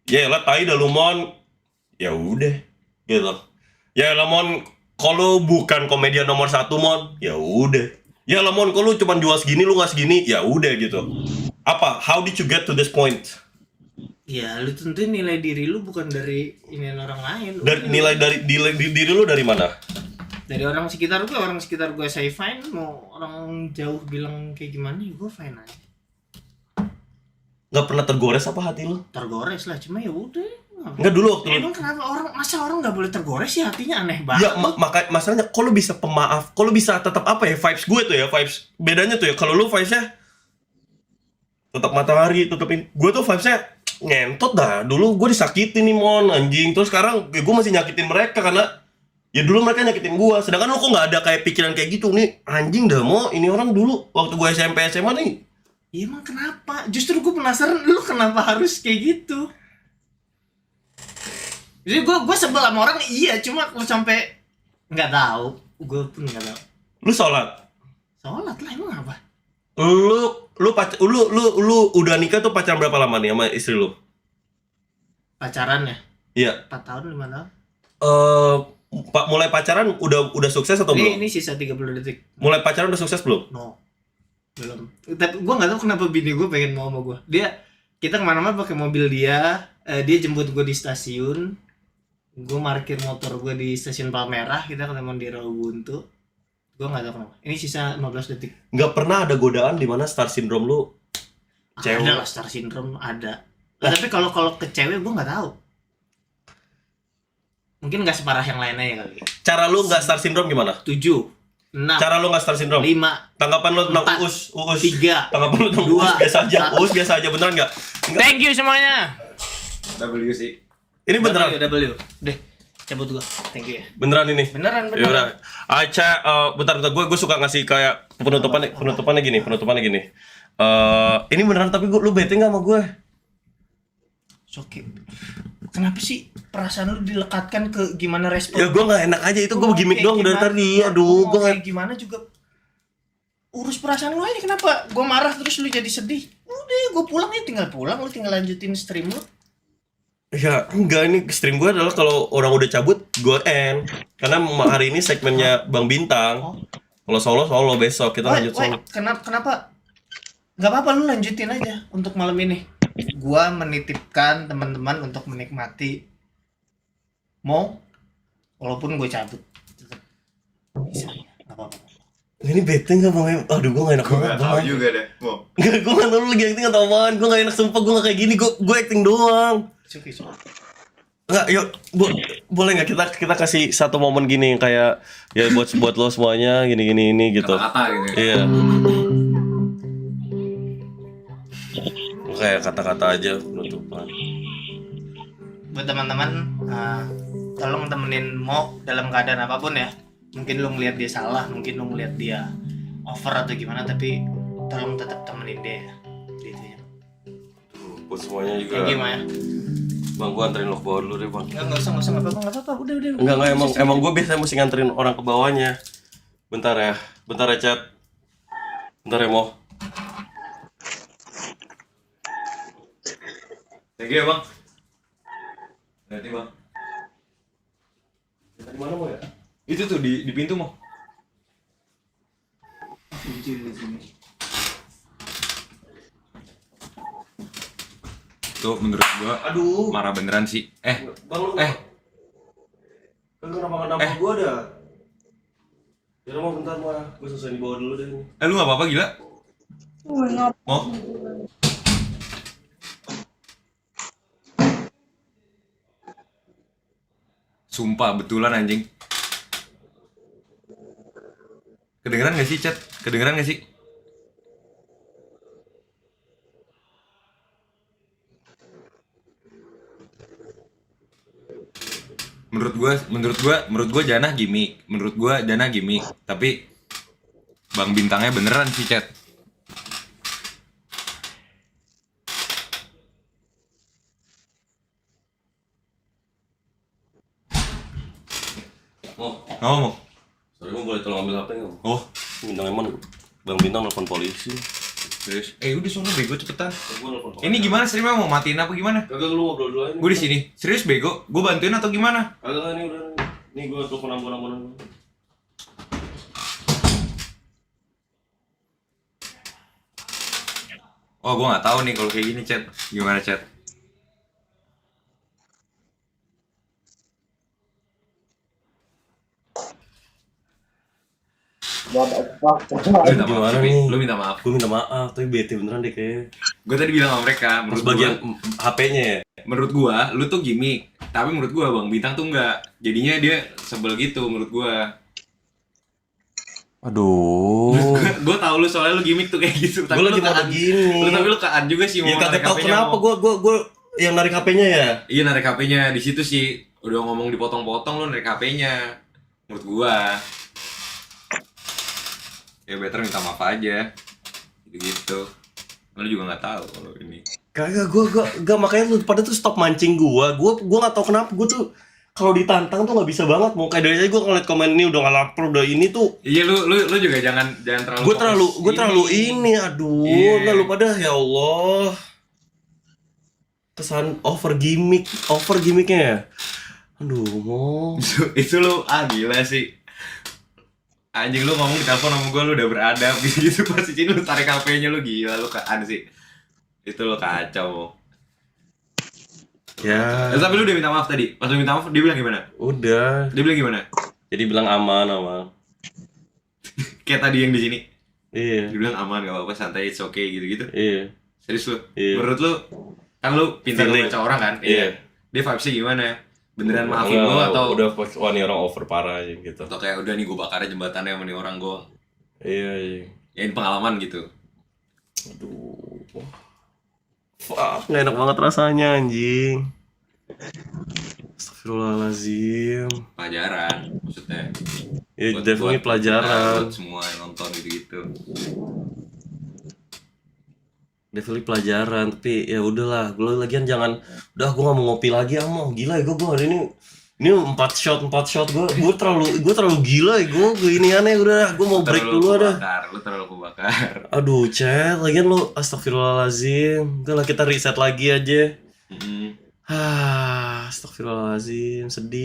Speaker 1: ya lah tai dah lu mon. Ya udah gitu. Ya lah mon, kalau bukan komedian nomor 1 mon, ya udah. Ya lah mon, kalau lu cuma jual segini lu nggak segini, ya udah gitu. Apa? How did you get to this point?
Speaker 3: Ya, lu tentuin nilai diri lu bukan dari ini orang lain.
Speaker 1: Nilai dari diri lu dari mana?
Speaker 3: Dari orang sekitar gue saya fine, mau orang jauh bilang kayak gimana gue fine aja.
Speaker 1: Nggak pernah tergores apa hati lu?
Speaker 3: Tergores lah, cuma ya udah.
Speaker 1: Nggak dulu waktu lu.
Speaker 3: Emang kenapa orang nggak boleh tergores sih, hatinya aneh banget.
Speaker 1: Ya masalahnya kalau bisa pemaaf, kalau bisa tetap apa ya vibes gue tuh ya, vibes bedanya tuh ya kalau lu vibesnya tetap matahari, tetepin. Gue tuh vibesnya ngentot dah. Dulu gue disakitin nih mon anjing, terus sekarang gue masih nyakitin mereka karena ya dulu mereka nyakitin gue. Sedangkan lu kok nggak ada kayak pikiran kayak gitu nih anjing dah mo. Ini orang dulu waktu gue SMP SMA nih.
Speaker 3: Ya emang kenapa? Justru gue penasaran lu kenapa harus kayak gitu. Jadi gue sebel sama orang iya, cuma lu sampai nggak tahu, gue pun nggak tahu.
Speaker 1: Lu sholat
Speaker 3: Sholat lah emang apa?
Speaker 1: Lu udah nikah tuh pacaran berapa lama nih sama istri lu?
Speaker 3: Pacaran ya?
Speaker 1: Iya.
Speaker 3: 4 tahun 5 tahun.
Speaker 1: Mulai pacaran udah sukses atau belum?
Speaker 3: Ini sisa 30 detik.
Speaker 1: Mulai pacaran udah sukses belum?
Speaker 3: No, belum. Tapi gue nggak tahu kenapa bini gue pengen mau sama gue. Kita kemana-mana pakai mobil dia. Dia jemput gue di stasiun. Gue parkir motor gue di stasiun Palmerah. Kita ketemu di Rawabuntu. Gue nggak tahu kenapa. Ini sisa 15 detik.
Speaker 1: Nggak pernah ada godaan di mana star syndrome lu cewek?
Speaker 3: Ada lah star syndrome ada. Tapi kalau ke cewek gue nggak tahu. Mungkin nggak separah yang lainnya ya kali.
Speaker 1: Cara lu nggak star syndrome gimana?
Speaker 3: 7, 6,
Speaker 1: Cara lu nggak star syndrome?
Speaker 3: 5.
Speaker 1: Tanggapan lu tentang
Speaker 3: 4,
Speaker 1: uus?
Speaker 3: 3,
Speaker 1: Tanggapan lu tentang
Speaker 3: 2,
Speaker 1: uus biasa aja?
Speaker 3: 1.
Speaker 1: Uus biasa aja beneran nggak?
Speaker 3: Thank you semuanya.
Speaker 4: W sih.
Speaker 1: Ini beneran.
Speaker 3: W. Deh, cabut gua. Thank you ya.
Speaker 1: Beneran ini.
Speaker 3: Beneran.
Speaker 1: Ya udah. Aca, bentar gue suka ngasih kayak penutupannya gini. Ini beneran tapi lu bete nggak sama gue?
Speaker 3: Oke. Kenapa sih perasaan lu dilekatkan ke gimana respon?
Speaker 1: Ya gue nggak enak aja itu gue gimmick doang dari tadi. Aduh,
Speaker 3: Mau
Speaker 1: gue
Speaker 3: kayak gimana juga urus perasaan lu aja. Kenapa gue marah terus lu jadi sedih? Udah, gue pulang ya, tinggal pulang, lu tinggal lanjutin stream lu.
Speaker 1: ya enggak, ini stream gue adalah kalau orang udah cabut gue end karena hari ini segmennya Bang Bintang. Kalau solo besok kita lanjut solo.
Speaker 3: Kenapa? Gak apa-apa, lu lanjutin aja untuk malam ini. Gua menitipkan teman-teman untuk menikmati mau walaupun gue cabut tetap bisa, gak apa-apa.
Speaker 1: Ini bete nggak bang? Aduh gue nggak enak
Speaker 4: Gue
Speaker 1: banget.
Speaker 4: gak tau juga deh. Mau.
Speaker 1: Gue nggak tahu lu lagi acting atau apaan. Gue nggak enak sumpah, gue nggak kayak gini. Gue acting doang.
Speaker 3: Oke.
Speaker 1: Nggak, yuk boleh nggak kita kasih satu momen gini yang kayak ya buat lo semuanya gini gitu.
Speaker 4: Kata-kata gitu ya.
Speaker 1: Iya. Kayak kata-kata aja penutupan.
Speaker 3: Buat teman-teman, tolong temenin Mo dalam keadaan apapun ya. Mungkin lu ngeliat dia salah, mungkin lu ngeliat dia over atau gimana, tapi tolong tetap temenin dia ya. Gitu ya.
Speaker 1: Buat semuanya juga.
Speaker 3: Kayak gimana ya?
Speaker 1: Bang, gue anterin lo ke bawah dulu deh bang.
Speaker 3: Enggak usah, nggak apa-apa. Udah.
Speaker 1: Enggak, emang gue biasanya mesti nganterin orang ke bawahnya. Bentar ya chat. Bentar ya Mo.
Speaker 4: Thank you ya bang. Nanti bang.
Speaker 1: Di mana Mo ya?
Speaker 4: Itu tuh di pintu mau. Tuh menurut gua
Speaker 1: Aduh.
Speaker 4: marah beneran sih.
Speaker 1: Bang, lu kenapa nggak gue dah? Ya mau bentar mah, gue selesai di bawah dulu deh.
Speaker 4: Lu nggak apa-apa gila? Mau? Sumpah betulan anjing. Kedengeran gak sih chat? Kedengeran gak sih? Menurut gua Jana gimmick. Tapi Bang Bintangnya beneran sih chat. Mau.
Speaker 1: Sorry, gue boleh tolong ambil HP nggak?
Speaker 4: Oh,
Speaker 1: Bintang emang, Bang Bintang nelfon polisi.
Speaker 4: serius. Udah sono bego cepetan.
Speaker 1: Gue nelfon polisi.
Speaker 4: Ini gimana streamnya mau matiin apa gimana?
Speaker 1: Kagak, lu ngobrol dulu aja.
Speaker 4: Gue di sini. Serius bego? Gue bantuin atau gimana?
Speaker 1: Kagak, ini udah. Nih gue telepon ambulan.
Speaker 4: Oh, gue nggak tahu nih kalau kayak gini chat. Gimana chat?
Speaker 1: Gimana nih?
Speaker 4: Lu minta maaf.
Speaker 1: Gue minta maaf, tapi bete beneran deh kayaknya.
Speaker 4: Gue tadi bilang sama mereka,
Speaker 1: Terus bagian HP-nya ya?
Speaker 4: menurut gua lu tuh gimmick, tapi menurut gua Bang Bintang tuh enggak. Jadinya dia sebel gitu menurut gua.
Speaker 1: Aduh.
Speaker 4: Gua tahu lu soalnya lu gimmick tuh kayak gitu.
Speaker 1: Gue lagi mau begini.
Speaker 4: Tapi lu kean juga sih
Speaker 1: Ya
Speaker 4: mau
Speaker 1: kagak
Speaker 4: narik
Speaker 1: tau
Speaker 4: HP-nya,
Speaker 1: kenapa
Speaker 4: mau.
Speaker 1: gue yang narik HP-nya ya?
Speaker 4: Iya narik HP-nya di situ sih. Udah ngomong dipotong-potong lu narik HP-nya. Menurut gua. Ya better minta maaf aja. Gitu. Lu juga nggak tahu kalau ini.
Speaker 1: Kagak, gue makanya lu pada tuh stop mancing gue nggak tahu kenapa gue tuh kalau ditantang tuh nggak bisa banget. Mau kayak dari tadi gue ngeliat komen ini udah nggak lapar, udah ini tuh.
Speaker 4: Iya lu juga jangan terlalu.
Speaker 1: Gue terlalu ini, aduh,
Speaker 4: Iya.
Speaker 1: nggak lu pada ya Allah. Kesan over gimmicknya ya. Aduh, mau.
Speaker 4: Itu lu gila sih. Anjing lu ngomong di telepon sama gue lu udah beradab gitu pasti sini lu tarik HP-nya lu gila lu kean sih. Itu lu kacau.
Speaker 1: Ya.
Speaker 4: Tapi lu udah minta maaf tadi. Pas lu minta maaf dia bilang gimana?
Speaker 1: Udah.
Speaker 4: Dia bilang gimana?
Speaker 1: Jadi bilang aman.
Speaker 4: Kayak tadi yang di sini.
Speaker 1: Iya.
Speaker 4: Dia bilang aman, gak apa-apa, santai, it's okay gitu-gitu.
Speaker 1: Iya.
Speaker 4: Serius lu?
Speaker 1: Iya.
Speaker 4: Menurut lu kan lu pintar
Speaker 1: Feeling.
Speaker 4: baca orang kan?
Speaker 1: Iya.
Speaker 4: Dia vibes-nya gimana? Beneran maafin lu atau
Speaker 1: udah wah nih orang over parah aja gitu.
Speaker 4: atau kayak udah nih gue bakar aja jembatannya sama nih orang gue.
Speaker 1: Iya.
Speaker 4: Ya ini pengalaman gitu.
Speaker 1: Aduh. Fuck, nggak enak banget rasanya anjing. Astagfirullahaladzim.
Speaker 4: Pelajaran maksudnya.
Speaker 1: Ya definitely pelajaran.
Speaker 4: Buat semua yang nonton gitu-gitu.
Speaker 1: Definitely pelajaran, tapi ya udahlah, gue lagian jangan, udah gue nggak mau ngopi lagi amo, gila ya gue hari ini 4 shot gue terlalu gila ya gue ini aneh udah, gue mau break dulu ada.
Speaker 4: Lu terlalu kebakar.
Speaker 1: Aduh chat, lagian lo astagfirullahalazim, udah lah kita reset lagi aja. Astagfirullahalazim, sedih.